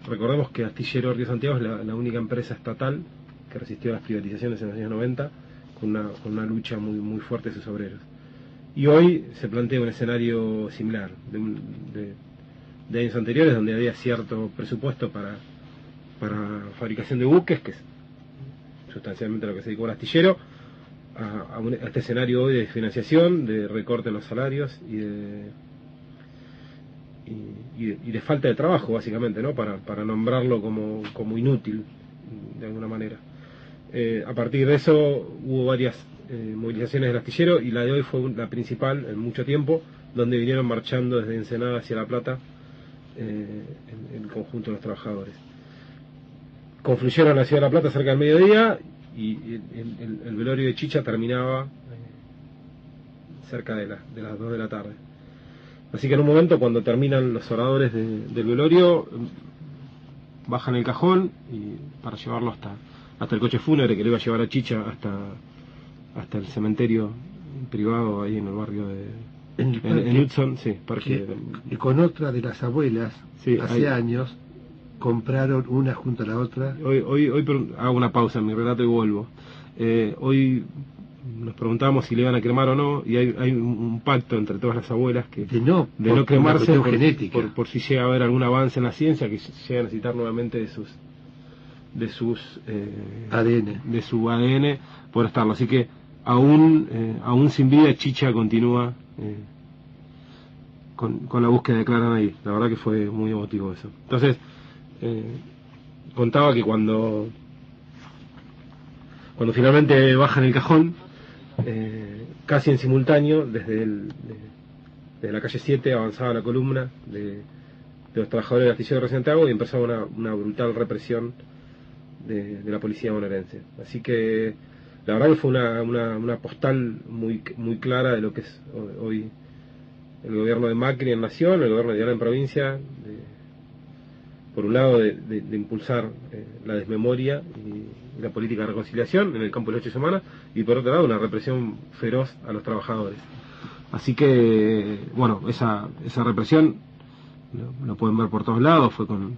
Recordemos que Astillero Río Santiago es la única empresa estatal que resistió a las privatizaciones en los años 90, con una lucha muy fuerte de sus obreros. Y hoy se plantea un escenario similar, de años anteriores, donde había cierto presupuesto para fabricación de buques, que es sustancialmente lo que se dedicó al astillero, a este escenario hoy de financiación, de recorte en los salarios y de falta de trabajo, básicamente, ¿no? Para nombrarlo como inútil, de alguna manera. A partir de eso hubo varias movilizaciones del astillero, y la de hoy fue la principal en mucho tiempo, donde vinieron marchando desde Ensenada hacia La Plata el conjunto de los trabajadores. Confluyeron en la ciudad de La Plata cerca del mediodía, y el velorio de Chicha terminaba cerca de las 2 de la tarde. Así que en un momento, cuando terminan los oradores del velorio, bajan el cajón para llevarlo hasta el coche fúnebre que le iba a llevar a Chicha hasta el cementerio privado ahí en el barrio en Hudson, sí, parque. Y con otra de las abuelas, sí, hace años, compraron una junto a la otra. Hoy hago una pausa en mi relato y vuelvo. Hoy nos preguntábamos si le iban a cremar o no, y hay un pacto entre todas las abuelas de no cremarse por si llega a haber algún avance en la ciencia, que llega a necesitar nuevamente de su ADN por estarlo. Así que aún sin vida, Chicha continúa con la búsqueda de Clara ahí. La verdad que fue muy emotivo eso. Entonces contaba que cuando finalmente bajan el cajón, casi en simultáneo, desde la calle 7 avanzaba la columna de los trabajadores del astillero de Santiago, y empezaba una brutal represión de la policía bonaerense. Así que la verdad que fue una postal muy clara de lo que es hoy el gobierno de Macri en Nación, el gobierno de Diana en provincia, por un lado de impulsar la desmemoria y la política de reconciliación en el campo de las 8 semanas, y por otro lado una represión feroz a los trabajadores. Así que, bueno, esa represión lo pueden ver por todos lados. Fue con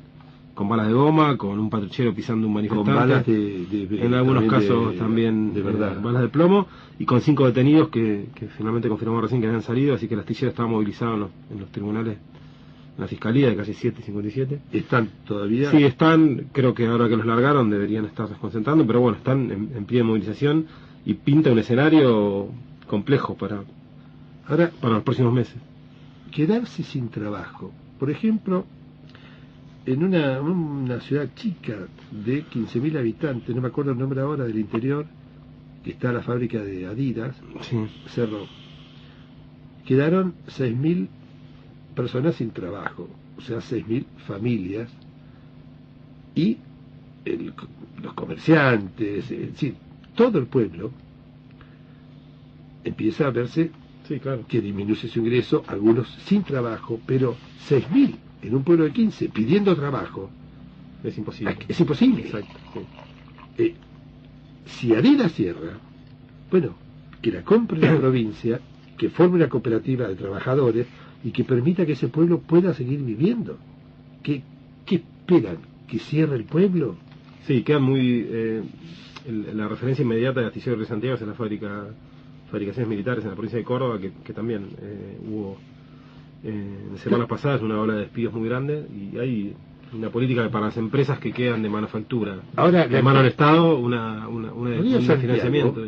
balas de goma, con un patrullero pisando un manifestante, con balas en algunos casos también de verdad, balas de plomo, y con 5 detenidos que finalmente confirmamos recién que habían salido. Así que el astillero estaba movilizado en los tribunales, en la fiscalía de calle 7 y 57. ¿Están todavía? Sí, están. Creo que ahora que los largaron deberían estar desconcentrando, pero bueno, están en pie de movilización, y pinta un escenario complejo para los próximos meses. Quedarse sin trabajo, por ejemplo, en una ciudad chica de 15.000 habitantes, no me acuerdo el nombre ahora, del interior, que está la fábrica de Adidas, sí. Cerró. Quedaron 6.000 personas sin trabajo, o sea, 6.000 familias, y los comerciantes, es decir, todo el pueblo empieza a verse, sí, claro, que disminuye su ingreso, algunos sin trabajo, pero 6.000 en un pueblo de 15 pidiendo trabajo es imposible. Es imposible. Exacto, sí. Si Adidas cierra, bueno, que la compre la provincia, que forme una cooperativa de trabajadores y que permita que ese pueblo pueda seguir viviendo. ¿Qué esperan? ¿Que cierre el pueblo? Sí, queda muy... la referencia inmediata de Astillero de Santiago es la fabricaciones militares en la provincia de Córdoba, que también hubo en semanas pasadas una ola de despidos muy grande, y hay una política para las empresas que quedan de manufactura. Ahora, de mano al Estado, un financiamiento.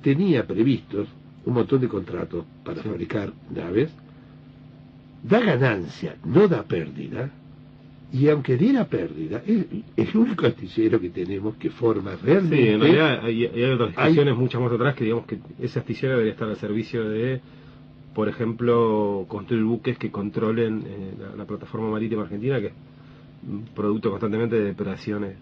Tenía previstos un montón de contratos para fabricar naves, da ganancia, no da pérdida, y aunque diera pérdida, es el único astillero que tenemos que forma realmente... Sí, en realidad hay otras discusiones muchas más atrás, que digamos que ese astillero debería estar al servicio de, por ejemplo, construir buques que controlen la plataforma marítima argentina, que es producto constantemente de depredaciones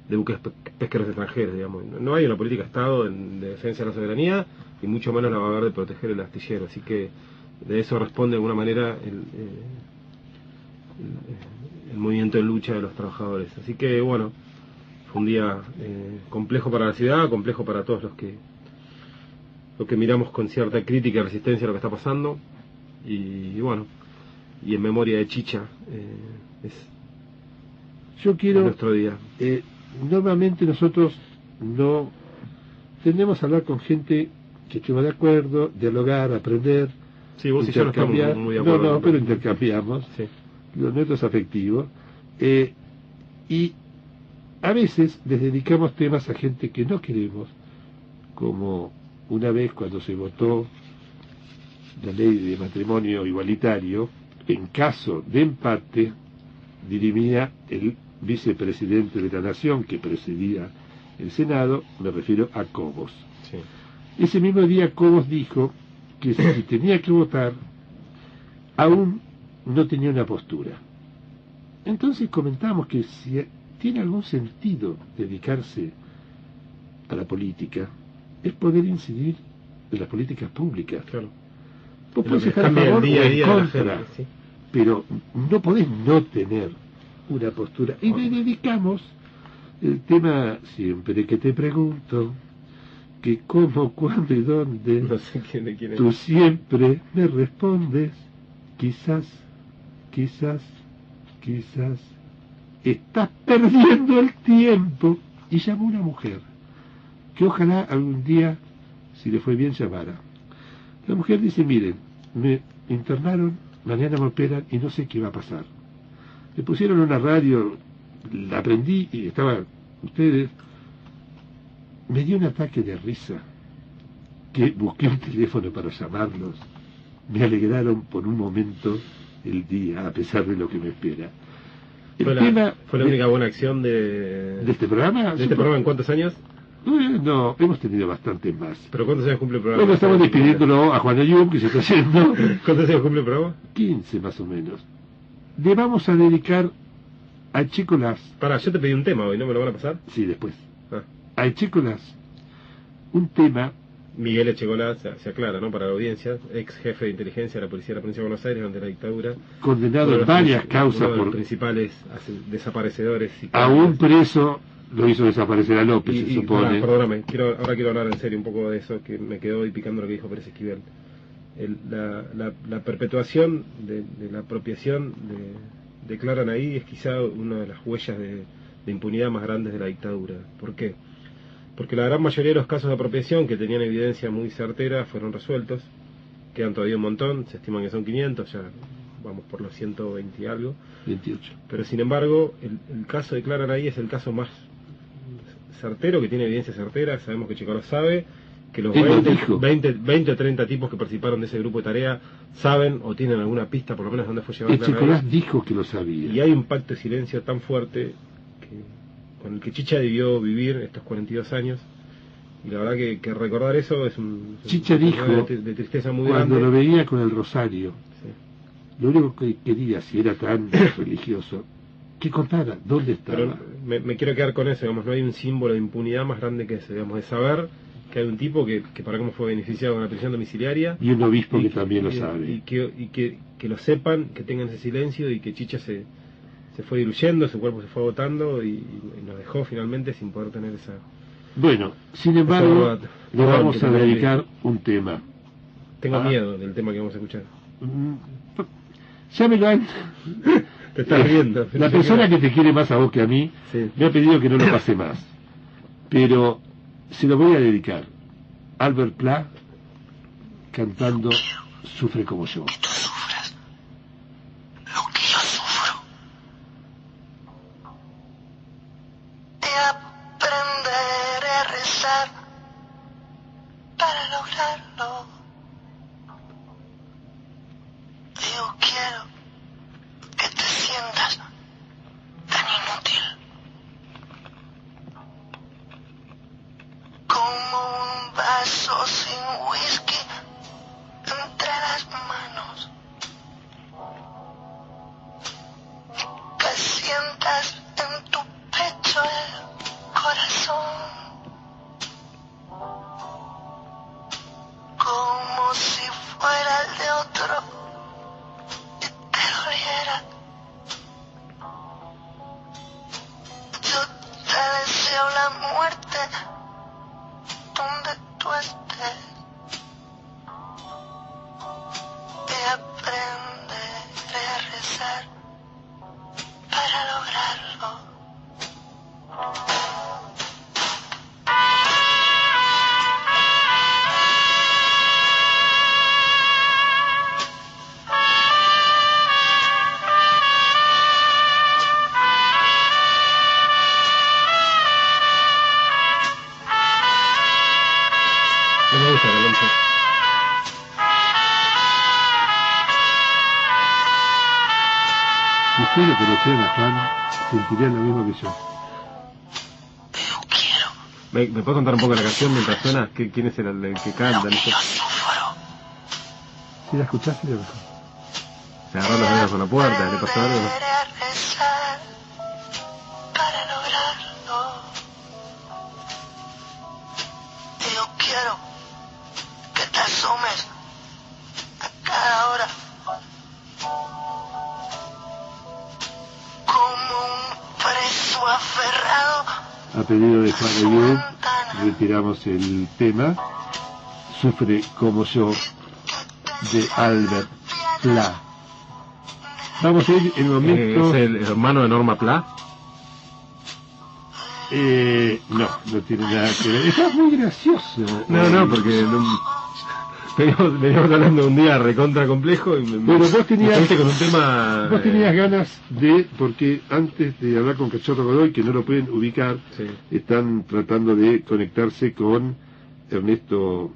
de buques pesqueros extranjeros, digamos. No hay una política de Estado de defensa de la soberanía, y mucho menos la va a haber de proteger el astillero. Así que de eso responde de alguna manera el movimiento de lucha de los trabajadores. Así que bueno, fue un día complejo para la ciudad, complejo para todos los que miramos con cierta crítica y resistencia a lo que está pasando, y bueno, y en memoria de Chicha yo quiero nuestro día. Normalmente nosotros no tendemos a hablar con gente que estemos de acuerdo, dialogar, aprender. Sí, vos y yo no estamos muy de acuerdo. No, pero intercambiamos los nuestros afectivos. Y a veces les dedicamos temas a gente que no queremos, como una vez cuando se votó la ley de matrimonio igualitario, en caso de empate, dirimía el vicepresidente de la Nación que presidía el Senado, me refiero a Cobos. Sí. Ese mismo día Cobos dijo que si tenía que votar, aún no tenía una postura. Entonces comentamos que si tiene algún sentido dedicarse a la política, es poder incidir en las políticas públicas. Claro. Vos podés estar a favor o en contra, pero no podés no tener una postura. Y le dedicamos el tema siempre que te pregunto, que cómo, cuándo y dónde, no sé quién es. Tú siempre me respondes, quizás, estás perdiendo el tiempo. Y llamó una mujer, que ojalá algún día, si le fue bien, llamara. La mujer dice, miren, me internaron, mañana me operan y no sé qué va a pasar. Me pusieron una radio, la aprendí y estaban ustedes. Me dio un ataque de risa, que busqué un teléfono para llamarlos. Me alegraron por un momento el día, a pesar de lo que me espera. ¿Fue la única buena acción de este programa? ¿De este programa en cuántos años? No, hemos tenido bastante más. ¿Pero cuántos años cumple el programa? Bueno, estamos despidiéndolo a Juan Ayub, que se está yendo. ¿Cuántos años cumple el programa? 15 más o menos. Le vamos a dedicar a Chicolás. Pará, yo te pedí un tema hoy, ¿no me lo van a pasar? Sí, después. A Chicolás, un tema. Miguel Echecolás, se aclara, ¿no? Para la audiencia, ex jefe de inteligencia de la Policía de la Provincia de Buenos Aires durante la dictadura. Condenado en varias causas uno de los por principales desaparecedores. A un preso lo hizo desaparecer a López, se supone. Perdóname, ahora quiero hablar en serio un poco de eso, que me quedó ahí picando lo que dijo Pérez Esquivel. La perpetuación de la apropiación declaran ahí es quizá una de las huellas de impunidad más grandes de la dictadura. ¿Por qué? Porque la gran mayoría de los casos de apropiación que tenían evidencia muy certera fueron resueltos. Quedan todavía un montón, se estiman que son 500, ya vamos por los 120 y algo. 28. Pero sin embargo, el caso de Claranahí es el caso más certero, que tiene evidencia certera. Sabemos que Chicolás sabe, que los 20 o 30 tipos que participaron de ese grupo de tarea saben o tienen alguna pista por lo menos de dónde fue llevado Claranahí. Chicolás dijo que lo sabía. Y hay un pacto de silencio tan fuerte con el que Chicha debió vivir estos 42 años, y la verdad que recordar eso es Chicha dijo de tristeza muy cuando grande. Lo veía con el rosario, lo único que quería, si era tan religioso, que contara dónde estaba. Pero me quiero quedar con eso, digamos, no hay un símbolo de impunidad más grande que ese, digamos, de saber que hay un tipo que para cómo fue beneficiado con la prisión domiciliaria, y un obispo que también lo sabe, y que lo sepan, que tengan ese silencio, y que Chicha se fue diluyendo, su cuerpo se fue agotando y nos dejó finalmente sin poder tener esa... Bueno, sin embargo, le vamos a dedicar un tema. Tengo miedo del tema que vamos a escuchar. Ya me lo han... Te estás riendo. La persona que te quiere más a vos que a mí me ha pedido que no lo pase más. Pero se lo voy a dedicar. Albert Pla cantando Sufre como yo. Para lograrlo, yo quiero que te sientas tan inútil como un vaso sin whisky entre las manos, que sientas en tu pecho el corazón como si fuera el de otro y te doliera. Yo te deseo la muerte donde tú estés y aprenderé a rezar para lograrlo. Si ustedes conocieran a Juan, sentirían lo mismo que yo. ¿Me puedes contar un poco la canción mientras suena? ¿Quién es el que canta? ¿Sí la escuchaste? Se agarró los dedos con la puerta, ¿le pasó algo? Para lograrlo, yo quiero que te asomes a cada hora como un preso aferrado. A pedido de Juan Ayud, retiramos el tema Sufre como yo, de Albert Pla. Vamos a ir en el momento... ¿Es el hermano de Norma Pla? No tiene nada que ver. Está muy gracioso. No, porque veníamos hablando de un día recontra complejo y bueno, vos tenías con un tema... Vos tenías ganas de, porque antes de hablar con Cachorro Godoy, que no lo pueden ubicar, sí, están tratando de conectarse con Ernesto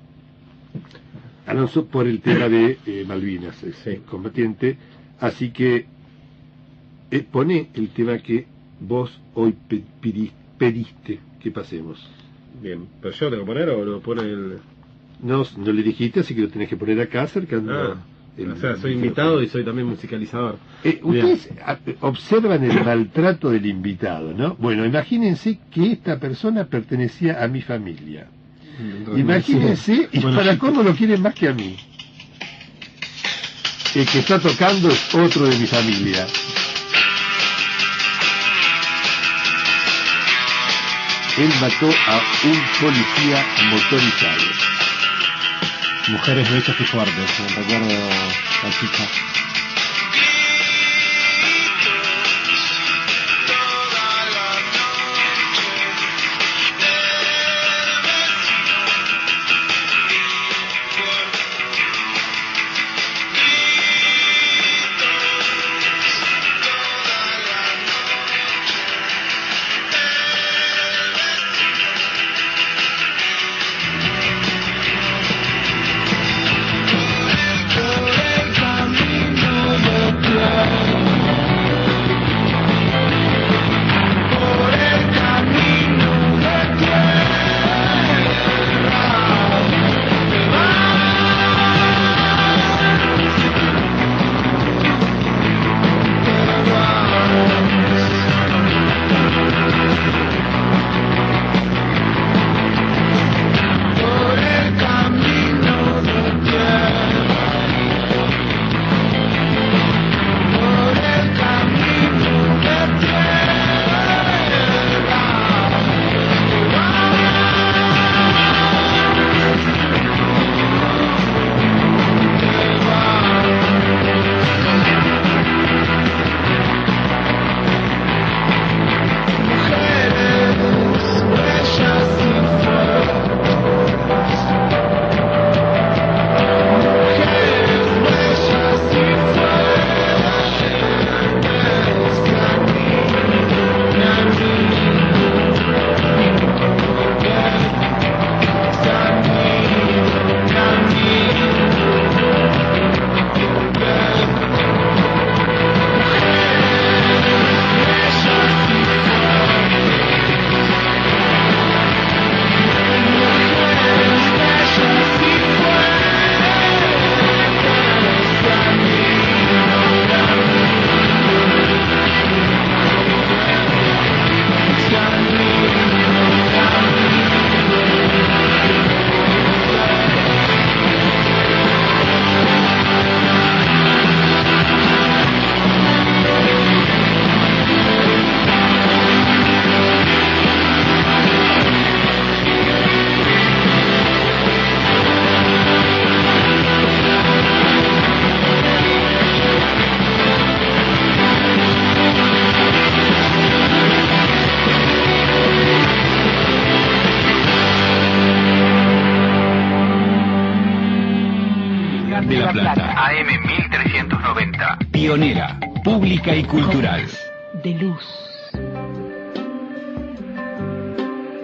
Alonso por el tema de Malvinas, sí, combatiente. Así que pone el tema que vos hoy pediste que pasemos. Bien, ¿pero yo lo tengo que poner o lo pone el...? No le dijiste, así que lo tenés que poner acá acercando... O sea, soy invitado y soy también musicalizador. Ustedes observan el maltrato del invitado, ¿no? Bueno, imagínense que esta persona pertenecía a mi familia. Imagínense, y bueno, para cómo lo quieren más que a mí. El que está tocando es otro de mi familia. Él mató a un policía motorizado. Mujeres bellas y fuertes, me recuerdo la chica. AM 1390. Pionera, pública y cultural. De luz.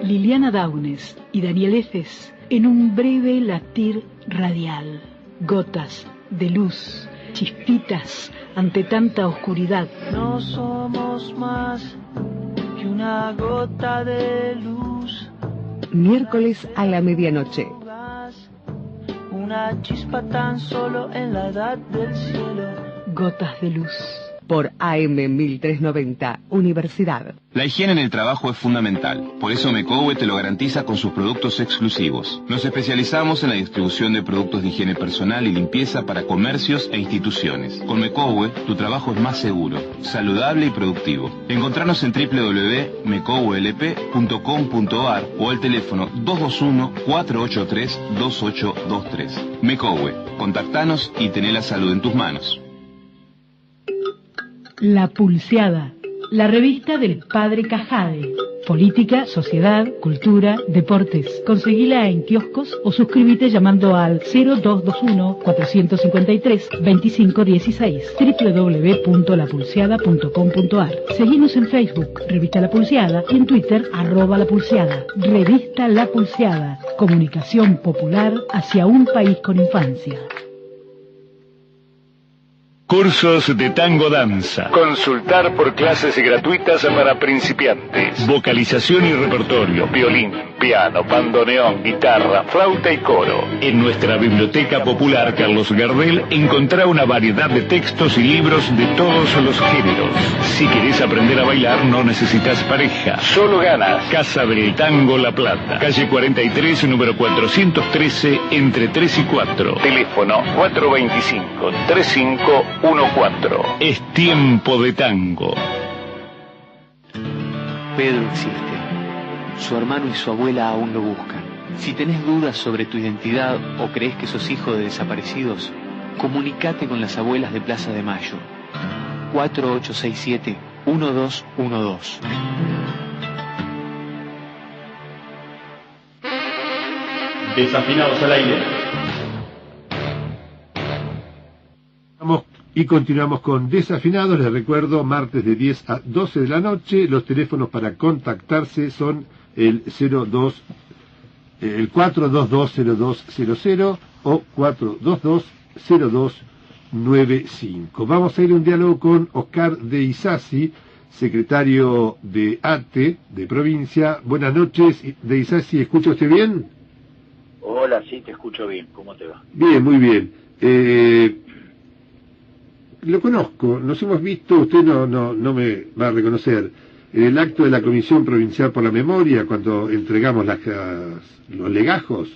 Liliana Downes y Daniel Efes en un breve latir radial. Gotas de luz chispitas ante tanta oscuridad. No somos más que una gota de luz. Miércoles a la medianoche. Una chispa tan solo en la edad del cielo. Gotas de luz. Por AM 1390, Universidad. La higiene en el trabajo es fundamental. Por eso Mecowe te lo garantiza con sus productos exclusivos. Nos especializamos en la distribución de productos de higiene personal y limpieza para comercios e instituciones. Con Mecowe, tu trabajo es más seguro, saludable y productivo. Encontranos en www.mecowelp.com.ar o al teléfono 221-483-2823. Mecowe, contactanos y tené la salud en tus manos. La Pulseada, la revista del Padre Cajade. Política, sociedad, cultura, deportes. Conseguila en kioscos o suscríbete llamando al 0221-453-2516, www.lapulseada.com.ar. Seguinos en Facebook, Revista La Pulseada, y en Twitter, @La Pulseada. Revista La Pulseada, comunicación popular hacia un país con infancia. Cursos de tango danza. Consultar por clases gratuitas para principiantes. Vocalización y repertorio. Violín, piano, bandoneón, guitarra, flauta y coro. En nuestra Biblioteca Popular Carlos Gardel encontrá una variedad de textos y libros de todos los géneros. Si querés aprender a bailar no necesitas pareja. Solo ganas. Casa del Tango La Plata. Calle 43, número 413, entre 3 y 4. Teléfono 425-3514. Es tiempo de tango. Pedro existe. Su hermano y su abuela aún lo buscan. Si tenés dudas sobre tu identidad o crees que sos hijo de desaparecidos, comunicate con las abuelas de Plaza de Mayo. 4867-1212. Desafinados al aire. Y continuamos con Desafinados. Les recuerdo, martes de 10 a 12 de la noche. Los teléfonos para contactarse son el 422-0200 o 422-0295. Vamos a ir a un diálogo con Oscar de Isasi, secretario de ATE de provincia. Buenas noches, de Isasi. ¿Escucha usted bien? Hola, sí, te escucho bien. ¿Cómo te va? Bien, muy bien. Lo conozco, nos hemos visto, usted no me va a reconocer, en el acto de la Comisión Provincial por la Memoria, cuando entregamos los legajos.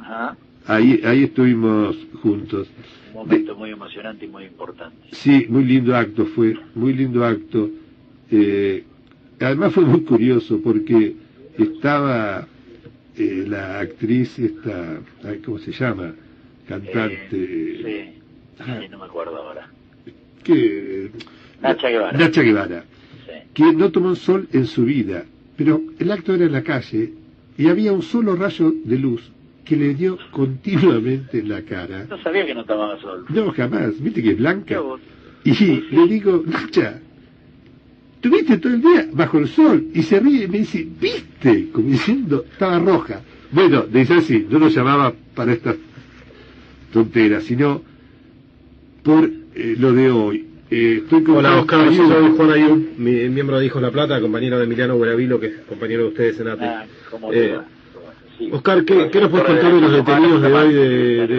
Ajá. Ahí estuvimos juntos. Un momento muy emocionante y muy importante. Sí, muy lindo acto fue, muy lindo acto. Además fue muy curioso porque estaba la actriz esta, ¿cómo se llama? Cantante. Sí, no me acuerdo ahora. Nacha Guevara, sí. Que no tomó sol en su vida, pero el acto era en la calle y había un solo rayo de luz que le dio continuamente en la cara. No sabía que no tomaba sol. No, jamás, viste que es blanca. Y le digo, Nacha, ¿tuviste todo el día bajo el sol? Y se ríe y me dice, ¿viste? Como diciendo, estaba roja. Bueno, dice así, no lo llamaba para estas tonteras, sino por lo de hoy. Estoy con Hola Oscar, soy Juan Ayub, miembro de Hijos La Plata, compañero de Emiliano Guaravilo, que es compañero de ustedes en ATE. Sí. Oscar, ¿qué nos puedes contar de los detenidos de hoy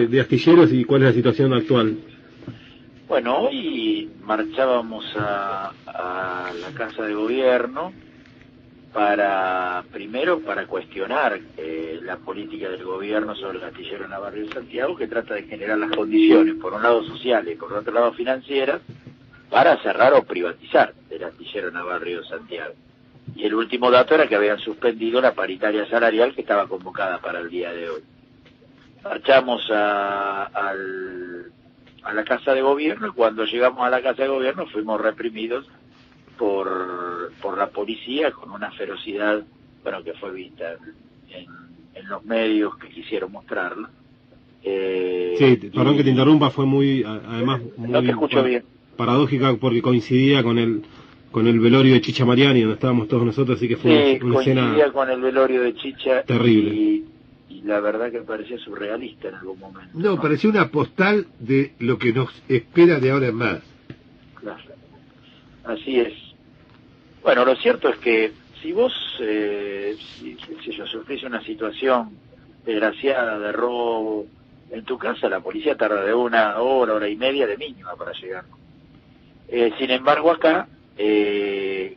de astilleros y cuál es la situación actual? Bueno, hoy marchábamos a la Casa de Gobierno primero para cuestionar la política del gobierno sobre el astillero Navarrio de Santiago, que trata de generar las condiciones, por un lado sociales y por otro lado financieras, para cerrar o privatizar el astillero Navarrio de Santiago. Y el último dato era que habían suspendido la paritaria salarial que estaba convocada para el día de hoy. Marchamos a la Casa de Gobierno y cuando llegamos a la Casa de Gobierno fuimos reprimidos por la policía con una ferocidad, bueno, que fue vista en los medios que quisieron mostrarla. Sí, perdón que te interrumpa, fue además muy no te escucho bien. Paradójica porque coincidía con el velorio de Chicha Mariani, donde estábamos todos nosotros, así que fue una escena coincidía con el velorio de Chicha terrible. Y y la verdad que parecía surrealista en algún momento. No, parecía una postal de lo que nos espera de ahora en más. Claro, así es. Bueno, lo cierto es que si vos, si yo sufrís una situación desgraciada de robo en tu casa, la policía tarda de 1 hora, hora y media de mínima para llegar. Sin embargo, acá, 10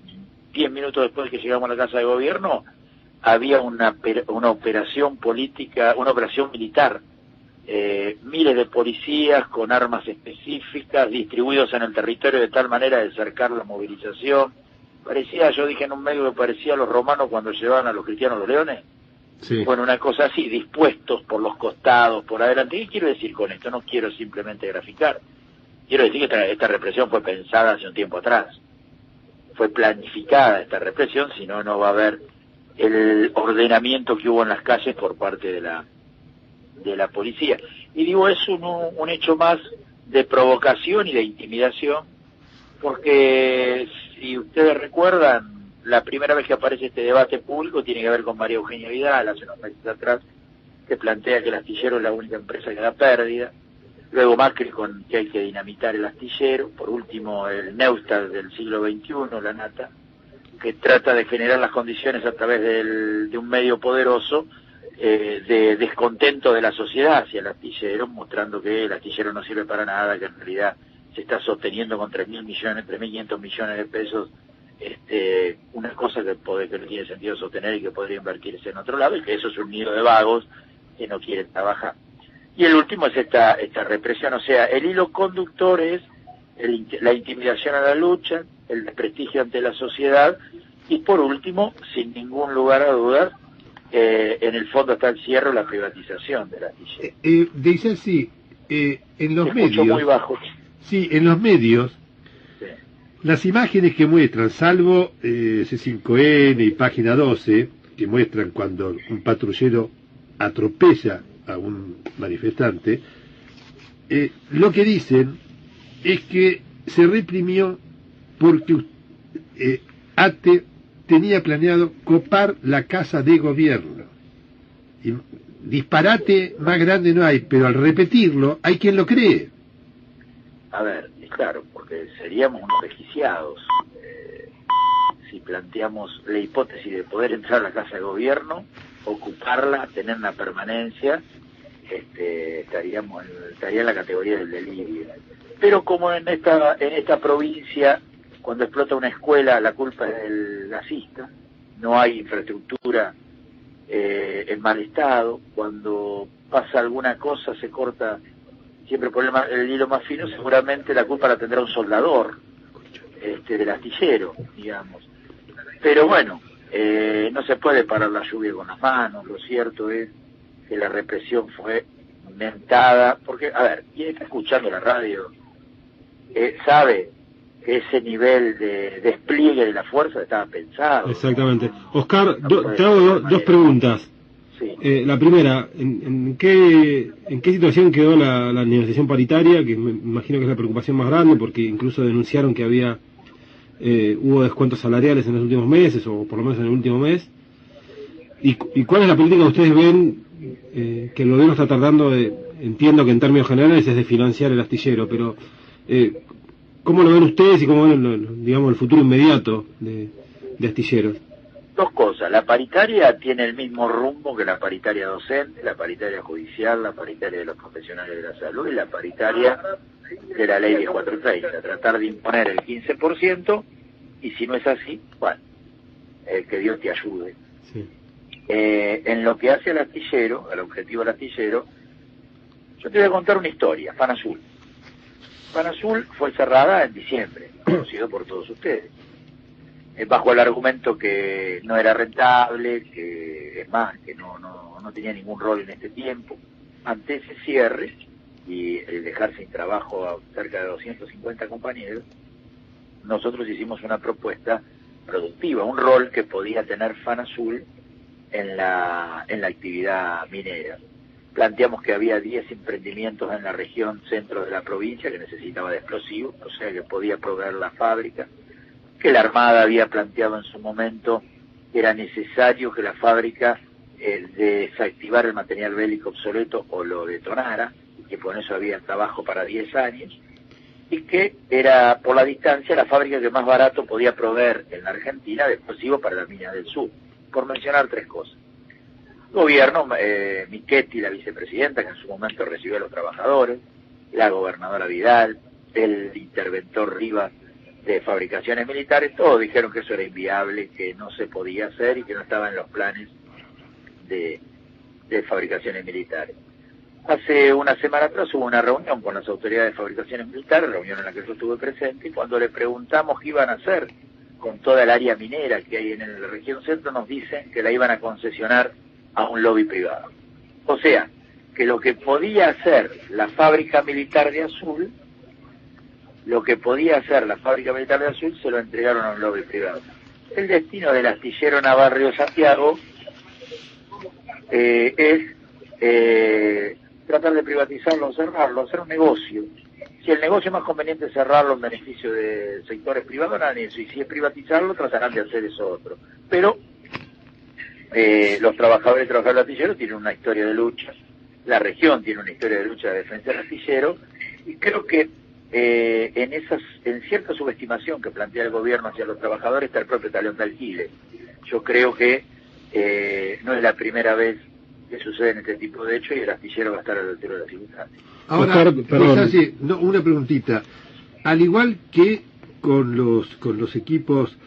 minutos después de que llegamos a la casa de gobierno, había una operación política, una operación militar, miles de policías con armas específicas distribuidos en el territorio de tal manera de cercar la movilización. Parecía, yo dije en un medio que parecía a los romanos cuando llevaban a los cristianos los leones. Sí. Bueno, una cosa así, dispuestos por los costados, por adelante. ¿Qué quiero decir con esto? No quiero simplemente graficar. Quiero decir que esta represión fue pensada hace un tiempo atrás. Fue planificada esta represión, si no, no va a haber el ordenamiento que hubo en las calles por parte de la policía. Y digo, es un hecho más de provocación y de intimidación, porque si ustedes recuerdan, la primera vez que aparece este debate público tiene que ver con María Eugenia Vidal, hace unos meses atrás, que plantea que el astillero es la única empresa que da pérdida. Luego Macri con que hay que dinamitar el astillero. Por último, el Neustadt del siglo XXI, la Nata, que trata de generar las condiciones a través de un medio poderoso de descontento de la sociedad hacia el astillero, mostrando que el astillero no sirve para nada, que en realidad se está sosteniendo con 3.500 millones de pesos una cosa que no tiene sentido sostener y que podría invertirse en otro lado, y que eso es un nido de vagos que no quieren trabajar. Y el último es esta represión, o sea, el hilo conductor es la intimidación a la lucha, el desprestigio ante la sociedad, y por último, sin ningún lugar a dudas, en el fondo está el cierre o la privatización de la astillero. Dice así, en los medios... muy bajo. Sí, en los medios, sí. Las imágenes que muestran, salvo C5N y Página 12, que muestran cuando un patrullero atropella a un manifestante, lo que dicen es que se reprimió porque ATE tenía planeado copar la casa de gobierno. Y disparate más grande no hay, pero al repetirlo hay quien lo cree. A ver, claro, porque seríamos unos desquiciados si planteamos la hipótesis de poder entrar a la casa de gobierno, ocuparla, tener una permanencia, estaría en la categoría del delirio. Pero como en esta provincia, cuando explota una escuela, la culpa es del gasista, no hay infraestructura en mal estado, cuando pasa alguna cosa se corta siempre por el hilo más fino, seguramente la culpa la tendrá un soldador del astillero, digamos. Pero bueno, no se puede parar la lluvia con las manos. Lo cierto es que la represión fue mentada, porque, a ver, quien está escuchando la radio sabe que ese nivel de despliegue de la fuerza estaba pensado. Exactamente. Oscar, te hago dos preguntas. Sí. La primera, ¿en qué situación quedó la negociación paritaria? Que me imagino que es la preocupación más grande, porque incluso denunciaron que hubo descuentos salariales en los últimos meses, o por lo menos en el último mes. ¿Y cuál es la política que ustedes ven que el gobierno está tratando entiendo que en términos generales es de financiar el astillero, pero ¿cómo lo ven ustedes y cómo ven, digamos, el futuro inmediato de astilleros? Dos cosas. La paritaria tiene el mismo rumbo que la paritaria docente, la paritaria judicial, la paritaria de los profesionales de la salud y la paritaria de la ley 10.430. Tratar de imponer el 15%, y si no es así, bueno, que Dios te ayude. Sí. En lo que hace al astillero, al objetivo del astillero, yo te voy a contar una historia. Fanazul. Fanazul fue cerrada en diciembre, conocido por todos ustedes, bajo el argumento que no era rentable, que es más, que no tenía ningún rol en este tiempo. Ante ese cierre y el dejar sin trabajo a cerca de 250 compañeros, nosotros hicimos una propuesta productiva, un rol que podía tener Fanazul en la actividad minera. Planteamos que había 10 emprendimientos en la región centro de la provincia que necesitaba de explosivos, o sea que podía proveer la fábrica, que la Armada había planteado en su momento que era necesario que la fábrica desactivar el material bélico obsoleto o lo detonara, y que por eso había trabajo para 10 años, y que era, por la distancia, la fábrica que más barato podía proveer en la Argentina de explosivos para las minas del sur, por mencionar 3 cosas. Gobierno, Michetti, la vicepresidenta, que en su momento recibió a los trabajadores, la gobernadora Vidal, el interventor Rivas de fabricaciones militares, todos dijeron que eso era inviable, que no se podía hacer y que no estaba en los planes de fabricaciones militares. Hace una semana atrás hubo una reunión con las autoridades de fabricaciones militares, reunión en la que yo estuve presente, y cuando le preguntamos qué iban a hacer con toda el área minera que hay en la región centro, nos dicen que la iban a concesionar a un lobby privado. O sea, que lo que podía hacer la fábrica militar de Azul, se lo entregaron a un lobby privado. El destino del astillero Navarrio Santiago es tratar de privatizarlo o cerrarlo, hacer un negocio. Si el negocio es más conveniente cerrarlo en beneficio de sectores privados, harán eso, y si es privatizarlo, tratarán de hacer eso otro. Pero los trabajadores y trabajadoras del astillero tienen una historia de lucha, la región tiene una historia de lucha de defensa del astillero, y creo que en cierta subestimación que plantea el gobierno hacia los trabajadores está el propio talón de alquiler. Yo creo que no es la primera vez que suceden este tipo de hechos, y el astillero va a estar a la altura de las circunstancias. Ahora, una preguntita. Al igual que con los equipos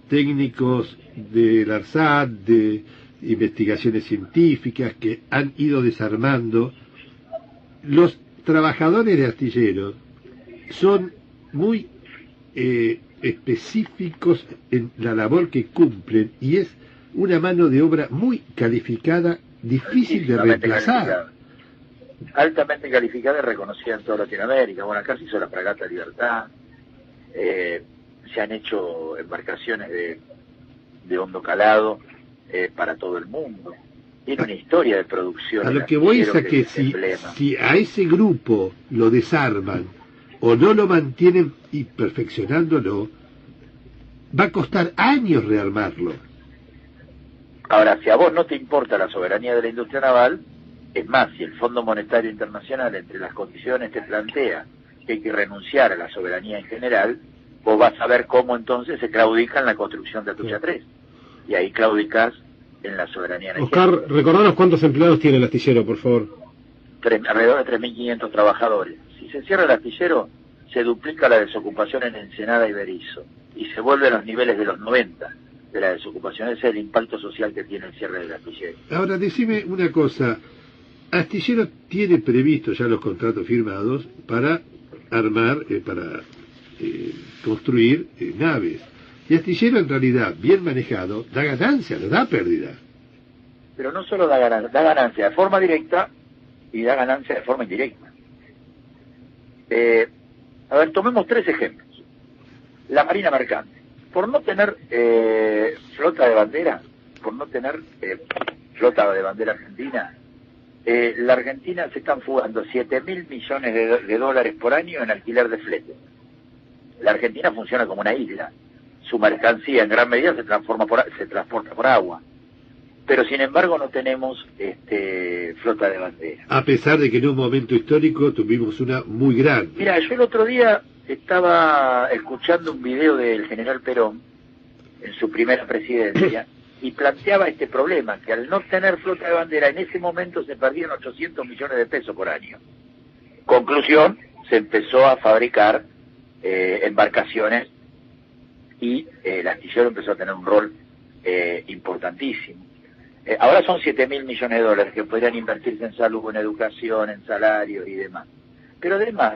técnicos del ARSAT, de investigaciones científicas que han ido desarmando, los trabajadores de astilleros son muy específicos en la labor que cumplen, y es una mano de obra muy calificada, difícil de reemplazar. Altamente calificada y reconocida en toda Latinoamérica. Bueno, acá se hizo la Fragata Libertad, se han hecho embarcaciones de hondo calado para todo el mundo. Tiene una historia de producción. A lo que voy es a que si a ese grupo lo desarman o no lo mantienen y perfeccionándolo, va a costar años rearmarlo. Ahora, si a vos no te importa la soberanía de la industria naval, es más, si el Fondo Monetario Internacional entre las condiciones te plantea que hay que renunciar a la soberanía en general, vos vas a ver cómo entonces se claudica en la construcción de Atucha 3. Y ahí claudicás en la soberanía energética. Oscar, recordanos cuántos empleados tiene el astillero, por favor. Alrededor de 3.500 trabajadores. Si se cierra el astillero, se duplica la desocupación en Ensenada y Berisso, y se vuelve a los niveles de los 90 de la desocupación. Ese es el impacto social que tiene el cierre del astillero. Ahora, decime una cosa. Astillero tiene previsto ya los contratos firmados para armar, construir naves. Y Astillero, en realidad, bien manejado, da ganancia, no da pérdida. Pero no solo da ganancia de forma directa y da ganancia de forma indirecta. A ver, tomemos 3 ejemplos. La Marina Mercante. Por no tener flota de bandera, flota de bandera argentina, la Argentina se están fugando 7.000 millones de dólares por año en alquiler de flete. La Argentina funciona como una isla. Su mercancía en gran medida se transporta por agua. Pero sin embargo no tenemos flota de bandera. A pesar de que en un momento histórico tuvimos una muy grande. Mira, yo el otro día estaba escuchando un video del general Perón en su primera presidencia y planteaba este problema, que al no tener flota de bandera en ese momento se perdían 800 millones de pesos por año. Conclusión, se empezó a fabricar embarcaciones y el astillero empezó a tener un rol importantísimo. Ahora son 7.000 millones de dólares que podrían invertirse en salud, en educación, en salarios y demás. Pero además,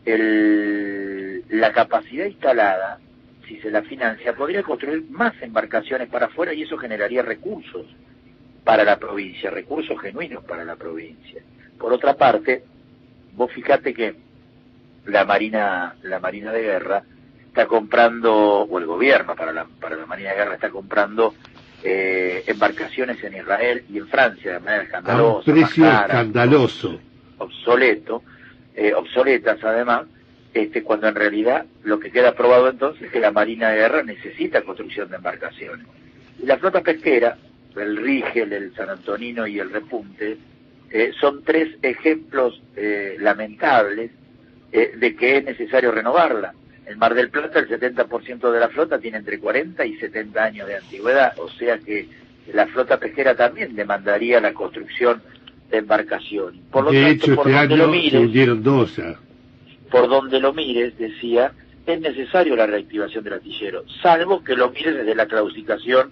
la capacidad instalada, si se la financia, podría construir más embarcaciones para afuera, y eso generaría recursos para la provincia, recursos genuinos para la provincia. Por otra parte, vos fijate que la Marina de Guerra está comprando, o el gobierno para la Marina de Guerra está comprando embarcaciones en Israel y en Francia de manera escandalosa, a un precio escandaloso, obsoletas además, cuando en realidad lo que queda probado entonces es que la Marina de Guerra necesita construcción de embarcaciones. Y la flota pesquera el Rigel, el San Antonino y el Repunte, son tres ejemplos lamentables de que es necesario renovarla. En Mar del Plata el 70% de la flota tiene entre 40 y 70 años de antigüedad, o sea que la flota pesquera también demandaría la construcción de embarcaciones. Por lo de tanto, hecho, por este donde año lo mires, se hundieron dos ya. Por donde lo mires, decía, es necesario la reactivación del astillero, salvo que lo mires desde la claudicación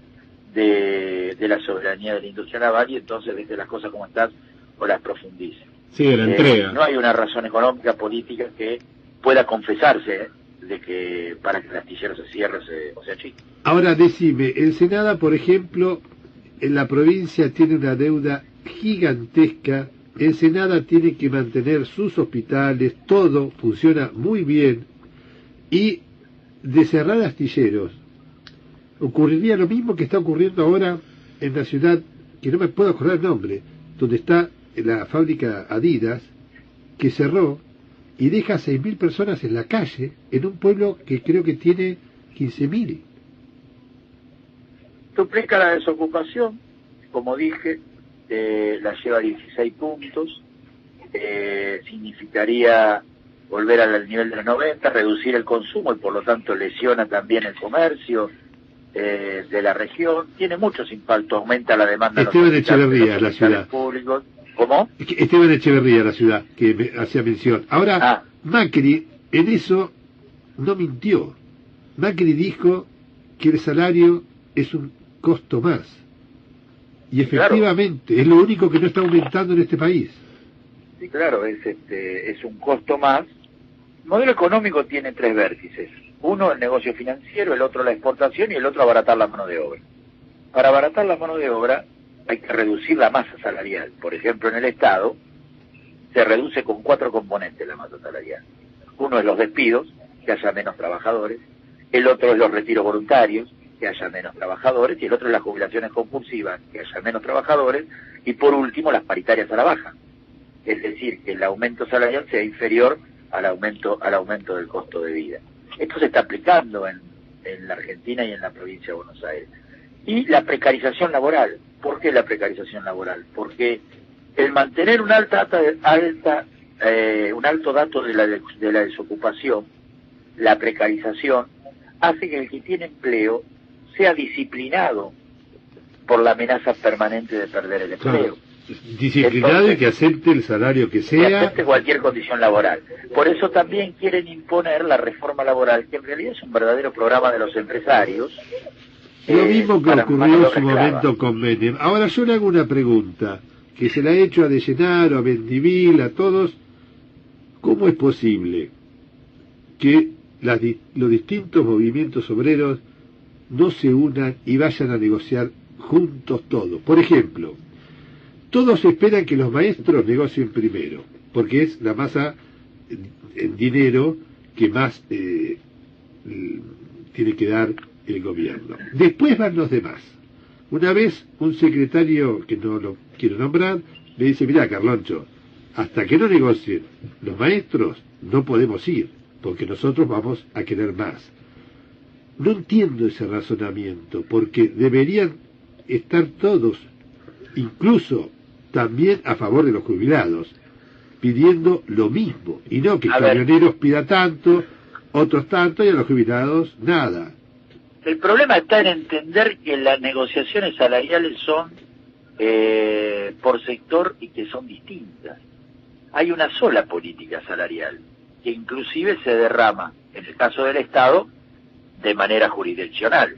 de la soberanía de la industria naval y entonces ves las cosas como están o las profundices. Sí, de la entrega. No hay una razón económica, política que pueda confesarse de que para que el astillero se cierre o se achique. Ahora decime, Ensenada, por ejemplo, en la provincia tiene una deuda gigantesca. Ensenada tiene que mantener sus hospitales, todo funciona muy bien, y de cerrar astilleros ocurriría lo mismo que está ocurriendo ahora en la ciudad, que no me puedo acordar el nombre, donde está la fábrica Adidas, que cerró y deja 6.000 personas en la calle, en un pueblo que creo que tiene 15.000. Duplica la desocupación, como dije, la lleva a 16 puntos, significaría volver al nivel de los 90, reducir el consumo y por lo tanto lesiona también el comercio de la región, tiene muchos impactos, aumenta la demanda Esteban de Echeverría, la ciudad. Públicos. ¿Cómo? Esteban Echeverría, la ciudad, que me hacía mención. Ahora, Macri en eso no mintió. Macri dijo que el salario es un costo más. Y efectivamente, claro, es lo único que no está aumentando en este país. Sí, claro, es un costo más. El modelo económico tiene tres vértices. Uno, el negocio financiero, el otro, la exportación y el otro, abaratar la mano de obra. Para abaratar la mano de obra hay que reducir la masa salarial. Por ejemplo, en el Estado se reduce con 4 componentes la masa salarial. Uno es los despidos, que haya menos trabajadores. El otro es los retiros voluntarios, que haya menos trabajadores. Y el otro es las jubilaciones compulsivas, que haya menos trabajadores. Y por último, las paritarias a la baja. Es decir, que el aumento salarial sea inferior al aumento del costo de vida. Esto se está aplicando en la Argentina y en la provincia de Buenos Aires. Y la precarización laboral. ¿Por qué la precarización laboral? Porque el mantener un alto dato de la desocupación, la precarización, hace que el que tiene empleo sea disciplinado por la amenaza permanente de perder el empleo. Claro. Disciplinado. Entonces, y que acepte el salario que sea. Que acepte cualquier condición laboral. Por eso también quieren imponer la reforma laboral, que en realidad es un verdadero programa de los empresarios. Lo mismo que ocurrió en su momento con Menem. Ahora yo le hago una pregunta, que se la he hecho a De Llenaro, a Mendivil, a todos. ¿Cómo es posible que los distintos movimientos obreros no se unan y vayan a negociar juntos todos? Por ejemplo, todos esperan que los maestros negocien primero, porque es la masa en dinero que más tiene que dar el gobierno. Después van los demás. Una vez un secretario, que no lo quiero nombrar, me dice, mirá, Carloncho, hasta que no negocien los maestros no podemos ir, porque nosotros vamos a querer más. No entiendo ese razonamiento, porque deberían estar todos, incluso también a favor de los jubilados, pidiendo lo mismo, y no que camioneros pida tanto, otros tanto, y a los jubilados nada. El problema está en entender que las negociaciones salariales son por sector y que son distintas. Hay una sola política salarial, que inclusive se derrama, en el caso del Estado, de manera jurisdiccional,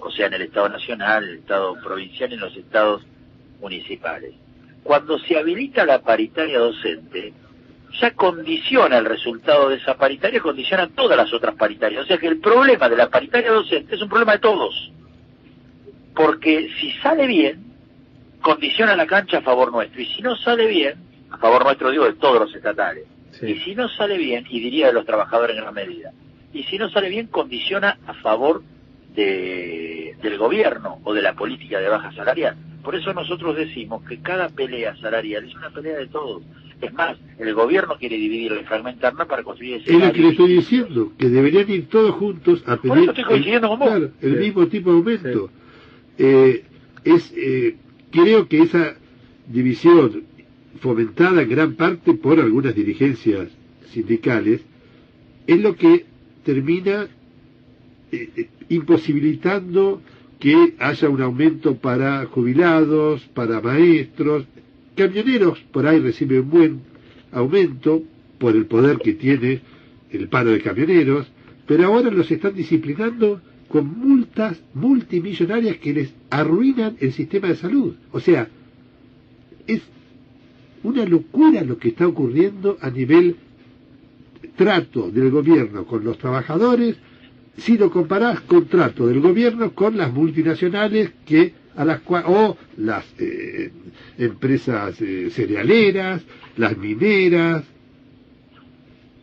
o sea, en el Estado nacional, el Estado provincial y en los estados municipales. Cuando se habilita la paritaria docente, ya condiciona el resultado de esa paritaria, condiciona todas las otras paritarias. O sea que el problema de la paritaria docente es un problema de todos. Porque si sale bien, condiciona la cancha a favor nuestro. Y si no sale bien, a favor nuestro digo de todos los estatales. Sí. Y si no sale bien, y diría de los trabajadores en gran medida, y si no sale bien, condiciona a favor del gobierno o de la política de baja salarial. Por eso nosotros decimos que cada pelea salarial es una pelea de todos. Es más, el gobierno quiere dividirla y fragmentarla para construir ese. Es lo que le estoy diciendo, que deberían ir todos juntos a pedir por eso estoy coincidiendo con vos. Claro, el mismo tipo de aumento. creo que esa división, fomentada en gran parte por algunas dirigencias sindicales, es lo que termina imposibilitando que haya un aumento para jubilados, para maestros. Camioneros por ahí reciben un buen aumento por el poder que tiene el paro de camioneros, pero ahora los están disciplinando con multas multimillonarias que les arruinan el sistema de salud. O sea, es una locura lo que está ocurriendo a nivel trato del gobierno con los trabajadores, si lo comparás con trato del gobierno con las multinacionales o las empresas cerealeras, las mineras.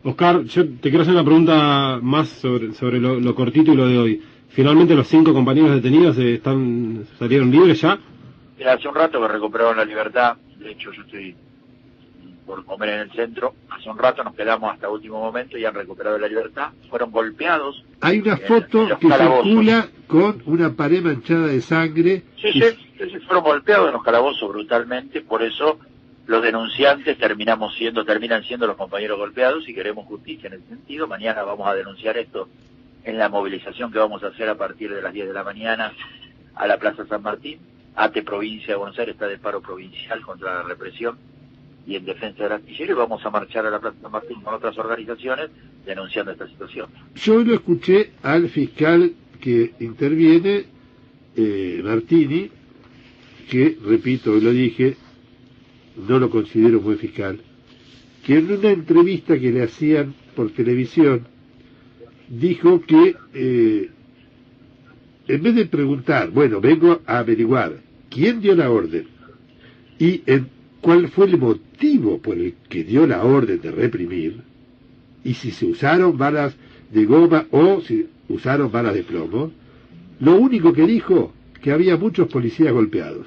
Oscar, yo te quiero hacer una pregunta más sobre lo cortito y lo de hoy. Finalmente los 5 compañeros detenidos salieron libres ya. Mira, hace un rato que recuperaron la libertad. De hecho, yo estoy por comer en el centro. Hace un rato nos quedamos hasta último momento y han recuperado la libertad. Fueron golpeados. Hay una foto que circula con una pared manchada de sangre. Sí, fueron golpeados en los calabozos brutalmente. Por eso los denunciantes terminan siendo los compañeros golpeados y queremos justicia en el sentido. Mañana vamos a denunciar esto en la movilización que vamos a hacer a partir de las 10 de la mañana a la Plaza San Martín. ATE Provincia de Buenos Aires está de paro provincial contra la represión y en defensa del astillero, y vamos a marchar a la Plaza San Martín con otras organizaciones denunciando esta situación. Yo lo escuché al fiscal que interviene, Martini, que, repito, lo dije, no lo considero un buen fiscal, que en una entrevista que le hacían por televisión, dijo que en vez de preguntar, bueno, vengo a averiguar quién dio la orden y cuál fue el motivo por el que dio la orden de reprimir, y si se usaron balas de goma o si usaron balas de plomo, lo único que dijo, que había muchos policías golpeados.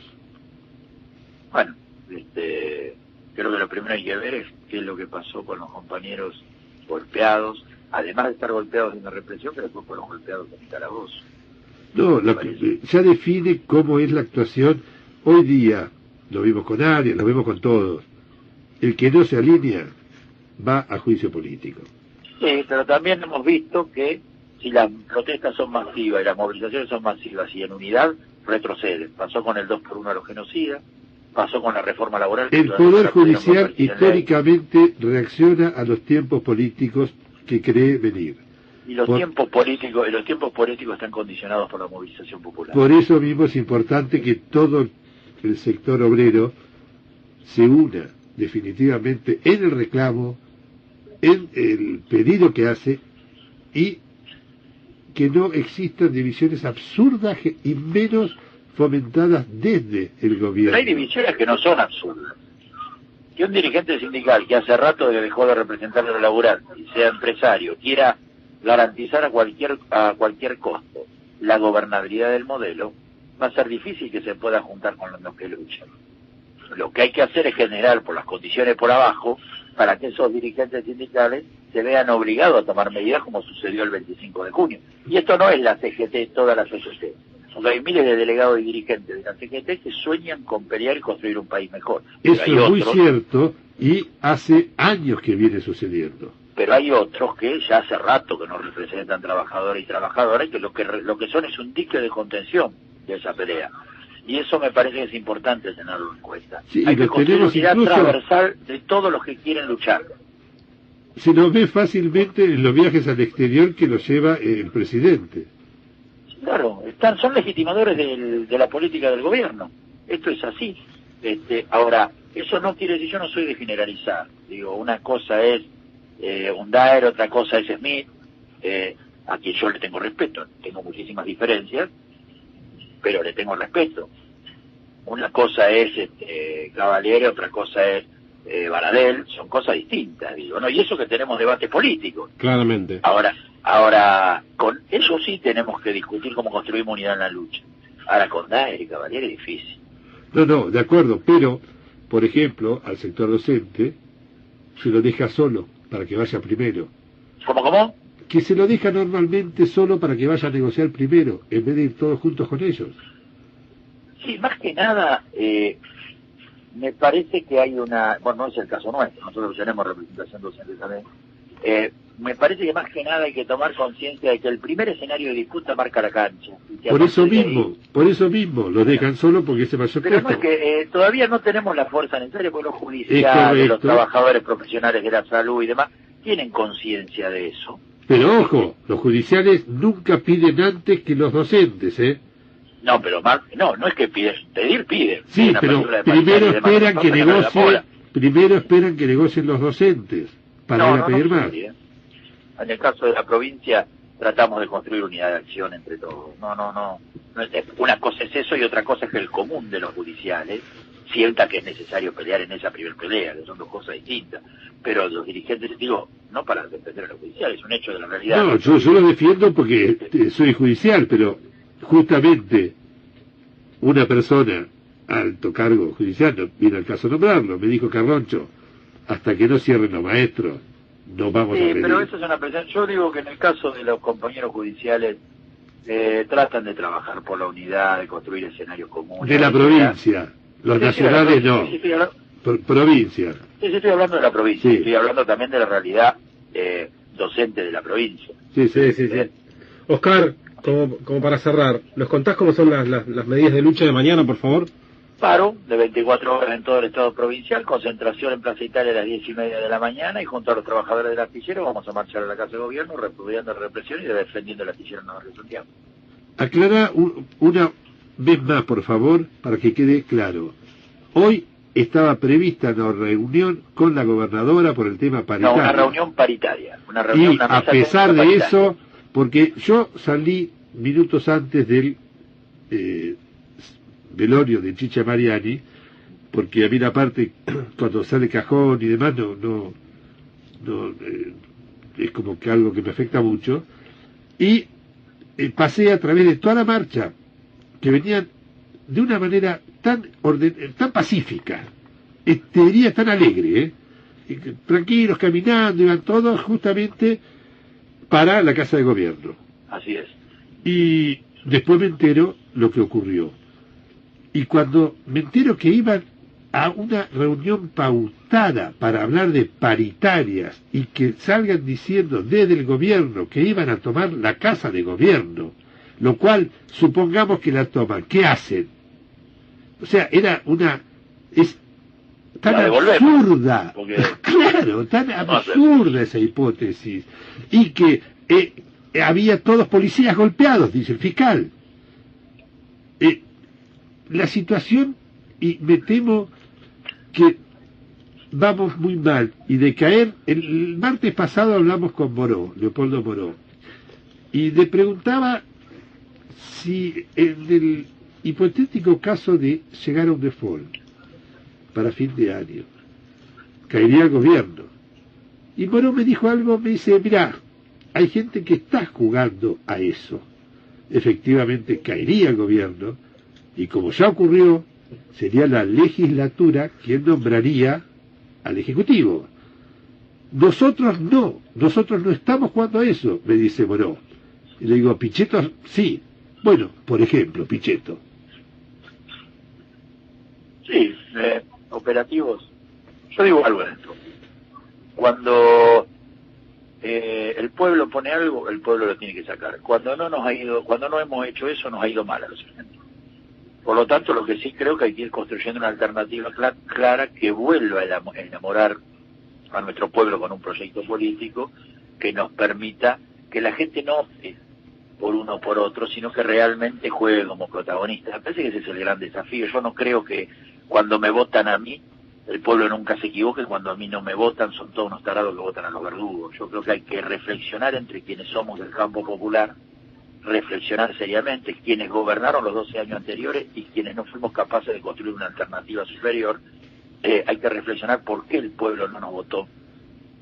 Bueno, creo que lo primero hay que ver es qué es lo que pasó con los compañeros golpeados, además de estar golpeados en la represión, que después fueron golpeados en el calabozo. No, ya define cómo es la actuación hoy día. Lo vimos con Arias, lo vemos con todos. El que no se alinea va a juicio político. Sí, pero también hemos visto que si las protestas son masivas y las movilizaciones son masivas y en unidad, retroceden. Pasó con el 2x1 a los genocidas, pasó con la reforma laboral. El Poder Judicial históricamente reacciona a los tiempos políticos que cree venir. Y los tiempos políticos están condicionados por la movilización popular. Por eso mismo es importante que todo el sector obrero se una definitivamente en el reclamo, en el pedido que hace, y que no existan divisiones absurdas y menos fomentadas desde el gobierno. Pero hay divisiones que no son absurdas. Que un dirigente sindical que hace rato que dejó de representar a los laburantes y sea empresario quiera garantizar a cualquier costo la gobernabilidad del modelo, va a ser difícil que se pueda juntar con los que luchan. Lo que hay que hacer es generar por las condiciones por abajo para que esos dirigentes sindicales se vean obligados a tomar medidas como sucedió el 25 de junio. Y esto no es la CGT, toda la CGT. Porque hay miles de delegados y dirigentes de la CGT que sueñan con pelear y construir un país mejor. Eso es muy cierto y hace años que viene sucediendo. Pero hay otros que ya hace rato que no representan trabajadores y trabajadoras, que lo que son es un dique de contención de esa pelea. Y eso me parece que es importante tenerlo en cuenta. Sí, hay que construir unidad transversal de todos los que quieren luchar. Se nos ve fácilmente en los viajes al exterior que los lleva el presidente. Claro, son legitimadores de la política del gobierno. Esto es así. Ahora, eso no quiere decir, yo no soy de generalizar. Digo, una cosa es Undaer, otra cosa es Smith, a quien yo le tengo respeto. Tengo muchísimas diferencias, pero le tengo respeto. Una cosa es Cavaliere, otra cosa es Baradel, son cosas distintas, digo, ¿no? Y eso que tenemos debate político. Claramente. Ahora, con eso sí tenemos que discutir cómo construimos unidad en la lucha. Ahora con Daer y Cavaliere es difícil. No, de acuerdo, pero, por ejemplo, al sector docente se lo deja solo para que vaya primero. ¿Cómo? Que se lo deja normalmente solo para que vaya a negociar primero, en vez de ir todos juntos con ellos. Sí, más que nada, me parece que hay una... Bueno, no es el caso nuestro, nosotros tenemos representación docente también. Me parece que más que nada hay que tomar conciencia de que el primer escenario de disputa marca la cancha. Por eso mismo, los dejan solo porque se pasó. Pero no es que todavía no tenemos la fuerza necesaria, porque los judiciales, los trabajadores profesionales de la salud y demás, tienen conciencia de eso. Pero ojo, los judiciales nunca piden antes que los docentes, ¿eh? No, pero no es que piden, piden. Sí, pero primero esperan que negocien los docentes para ir a pedir más. En el caso de la provincia tratamos de construir unidad de acción entre todos. No una cosa es eso y otra cosa es que el común de los judiciales sienta que es necesario pelear en esa primer pelea, que son dos cosas distintas. Pero los dirigentes, digo, no para defender a los judiciales, es un hecho de la realidad. No, yo lo defiendo porque soy judicial, pero justamente una persona, alto cargo judicial, no viene al caso nombrarlo, me dijo Carloncho, hasta que no cierren los maestros, no vamos a pedir. Pero eso es una presión. Yo digo que en el caso de los compañeros judiciales, tratan de trabajar por la unidad, de construir escenarios comunes. De la provincia, los nacionales no. Provincia. Sí, estoy hablando de la provincia, estoy hablando también de la realidad docente de la provincia. Sí. Oscar, como para cerrar, ¿nos contás cómo son las medidas de lucha de mañana, por favor? Paro de 24 horas en todo el estado provincial, concentración en Plaza Italia a las 10:30 de la mañana y junto a los trabajadores del astillero vamos a marchar a la Casa de Gobierno repudiando la represión y defendiendo el astillero en el barrio de Santiago. Aclara una vez más, por favor, para que quede claro. Hoy estaba prevista una reunión con la gobernadora por el tema paritario. No, una reunión paritaria. Y a pesar de eso, porque yo salí minutos antes del velorio de Chicha Mariani, porque a mí la parte, cuando sale cajón y demás, no es como que algo que me afecta mucho, y pasé a través de toda la marcha, que venían de una manera tan pacífica, te diría tan alegre, tranquilos, caminando, iban todos justamente para la Casa de Gobierno. Así es. Y después me entero lo que ocurrió. Y cuando me entero que iban a una reunión pautada para hablar de paritarias y que salgan diciendo desde el gobierno que iban a tomar la Casa de Gobierno, lo cual supongamos que la toman, ¿qué hacen? O sea, es tan absurda, claro, tan absurda esa hipótesis, y que había todos policías golpeados, dice el fiscal. La situación, y me temo que vamos muy mal, y de caer, el martes pasado hablamos con Leopoldo Moró, y le preguntaba si en el hipotético caso de llegar a un default para fin de año, caería el gobierno. Y Moró me dijo algo, me dice, mirá, hay gente que está jugando a eso. Efectivamente caería el gobierno, y como ya ocurrió, sería la legislatura quien nombraría al Ejecutivo. Nosotros no estamos jugando a eso, me dice Moró. Y le digo, Pichetto, sí. Bueno, por ejemplo, Pichetto. Sí, operativos. Yo digo algo en esto. Cuando el pueblo pone algo, el pueblo lo tiene que sacar. Cuando no hemos hecho eso, nos ha ido mal a los argentinos. Por lo tanto, lo que sí creo que hay que ir construyendo una alternativa clara que vuelva a enamorar a nuestro pueblo con un proyecto político que nos permita que la gente no opte por uno o por otro, sino que realmente juegue como protagonista. Me parece que ese es el gran desafío. Yo no creo que cuando me votan a mí, el pueblo nunca se equivoque. Cuando a mí no me votan, son todos unos tarados que votan a los verdugos. Yo creo que hay que reflexionar entre quienes somos del campo popular, reflexionar seriamente quienes gobernaron los 12 años anteriores y quienes no fuimos capaces de construir una alternativa superior. Hay que reflexionar por qué el pueblo no nos votó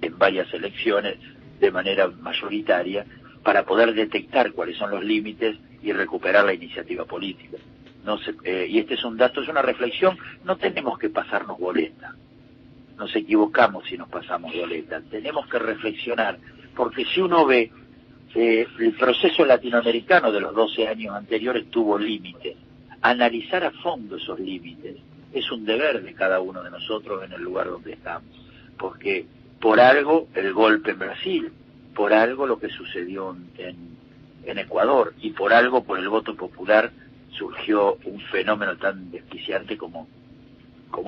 en varias elecciones de manera mayoritaria, para poder detectar cuáles son los límites y recuperar la iniciativa política. Y este es un dato, es una reflexión. No tenemos que pasarnos boleta, nos equivocamos si nos pasamos boleta, tenemos que reflexionar, porque si uno ve el proceso latinoamericano de los 12 años anteriores tuvo límites. analizar a fondo esos límites. Es un deber de cada uno de nosotros en el lugar donde estamos, porque por algo el golpe en Brasil, por algo lo que sucedió en Ecuador, y por algo, por el voto popular, surgió un fenómeno tan desquiciante como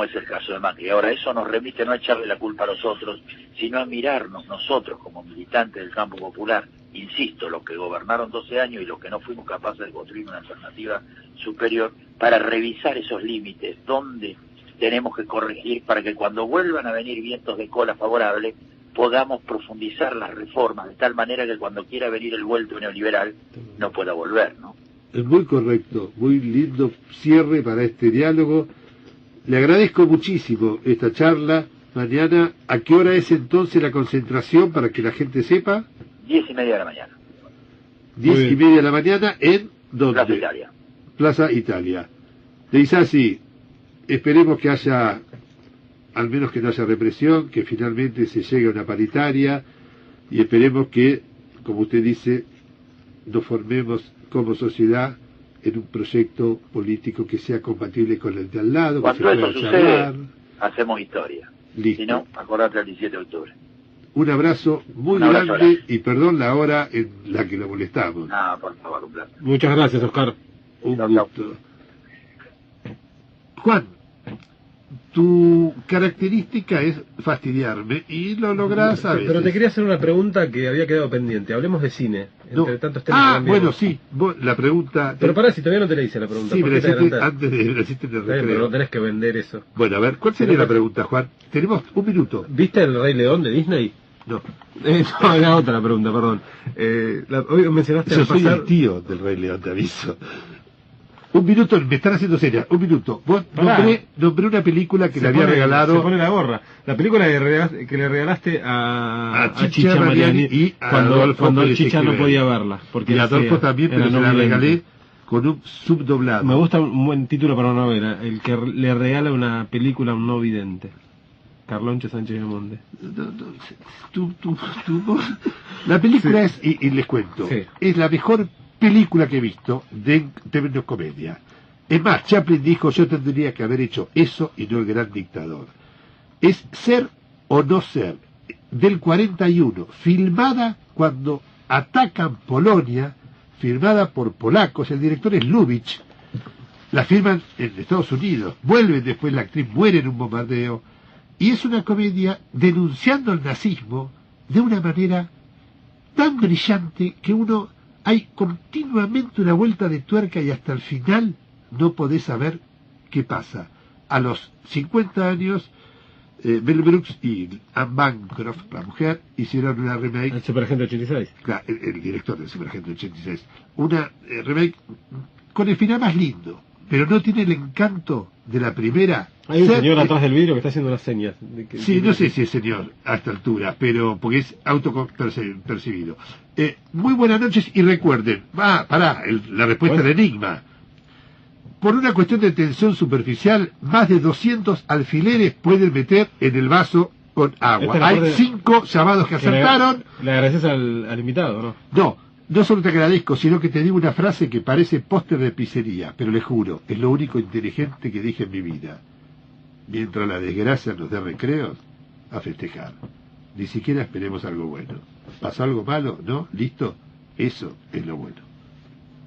es el caso de Macri. Ahora, eso nos remite no a echarle la culpa a los otros, sino a mirarnos nosotros como militantes del campo popular, insisto, los que gobernaron 12 años y los que no fuimos capaces de construir una alternativa superior, para revisar esos límites, donde tenemos que corregir para que cuando vuelvan a venir vientos de cola favorables, podamos profundizar las reformas de tal manera que cuando quiera venir el vuelto neoliberal no pueda volver, ¿no? Es muy correcto, muy lindo cierre para este diálogo. Le agradezco muchísimo esta charla. Mañana, ¿a qué hora es entonces la concentración para que la gente sepa? 10:30 de la mañana. 10:30 de la mañana, ¿en dónde? Plaza Italia. Plaza Italia. De Isasi, esperemos que haya, al menos que no haya represión, que finalmente se llegue a una paritaria, y esperemos que, como usted dice, nos formemos como sociedad en un proyecto político que sea compatible con el de al lado. Cuando eso sucede, hacemos historia. Listo. Si no, acordate el 17 de octubre. Un abrazo muy grande y perdón la hora en la que lo molestamos. Ah, por favor, un placer. Muchas gracias, Oscar. Un gusto. Juan, tu característica es fastidiarme y lo lográs a veces. Pero te quería hacer una pregunta que había quedado pendiente. Hablemos de cine. No. Entre tantos temas bueno, sí. La pregunta... Pero pará, si todavía no te la hice la pregunta. Sí, me la hiciste antes de recreo. Pero no tenés que vender eso. Bueno, a ver, ¿cuál sería la pregunta, Juan? Tenemos un minuto. ¿Viste El Rey León de Disney? No. No, era otra la pregunta, perdón. Hoy mencionaste... Yo soy el tío del Rey León, te aviso. Un minuto, me están haciendo seria. Un minuto. Vos nombré una película que le había regalado... Se pone la gorra. La película que le regalaste a Chicha Mariani y cuando Chicha no podía verla. Porque y a Adolfo también, pero se la regalé con un subdoblado. Me gusta un buen título para una novela. El que le regala una película a un no vidente. Carloncho Sánchez Viamonde. La película es, y les cuento, es la mejor película que he visto en términos comedia. Es más, Chaplin dijo, yo tendría que haber hecho eso y no El Gran Dictador. Es Ser o no ser, del 41, filmada cuando atacan Polonia, filmada por polacos, el director es Lubitsch, la filman en Estados Unidos, vuelven después, la actriz muere en un bombardeo, y es una comedia denunciando el nazismo de una manera tan brillante que hay continuamente una vuelta de tuerca y hasta el final no podés saber qué pasa. A los 50 años, Mel Brooks y Anne Bancroft, la mujer, hicieron una remake. El Superagente 86. Claro, el director del Superagente 86. Una remake con el final más lindo, pero no tiene el encanto de la primera. Hay un señor atrás del vidrio que está haciendo las señas. Sí, no sé si es señor a esta altura, pero porque es autopercibido. Muy buenas noches y recuerden, la respuesta del enigma. Por una cuestión de tensión superficial, más de 200 alfileres pueden meter en el vaso con agua. Hay 5 llamados que acertaron. Le agradeces al invitado, ¿no? No solo te agradezco, sino que te digo una frase que parece póster de pizzería, pero le juro, es lo único inteligente que dije en mi vida. Mientras la desgracia nos dé recreos, a festejar. Ni siquiera esperemos algo bueno. ¿Pasó algo malo? ¿No? ¿Listo? Eso es lo bueno.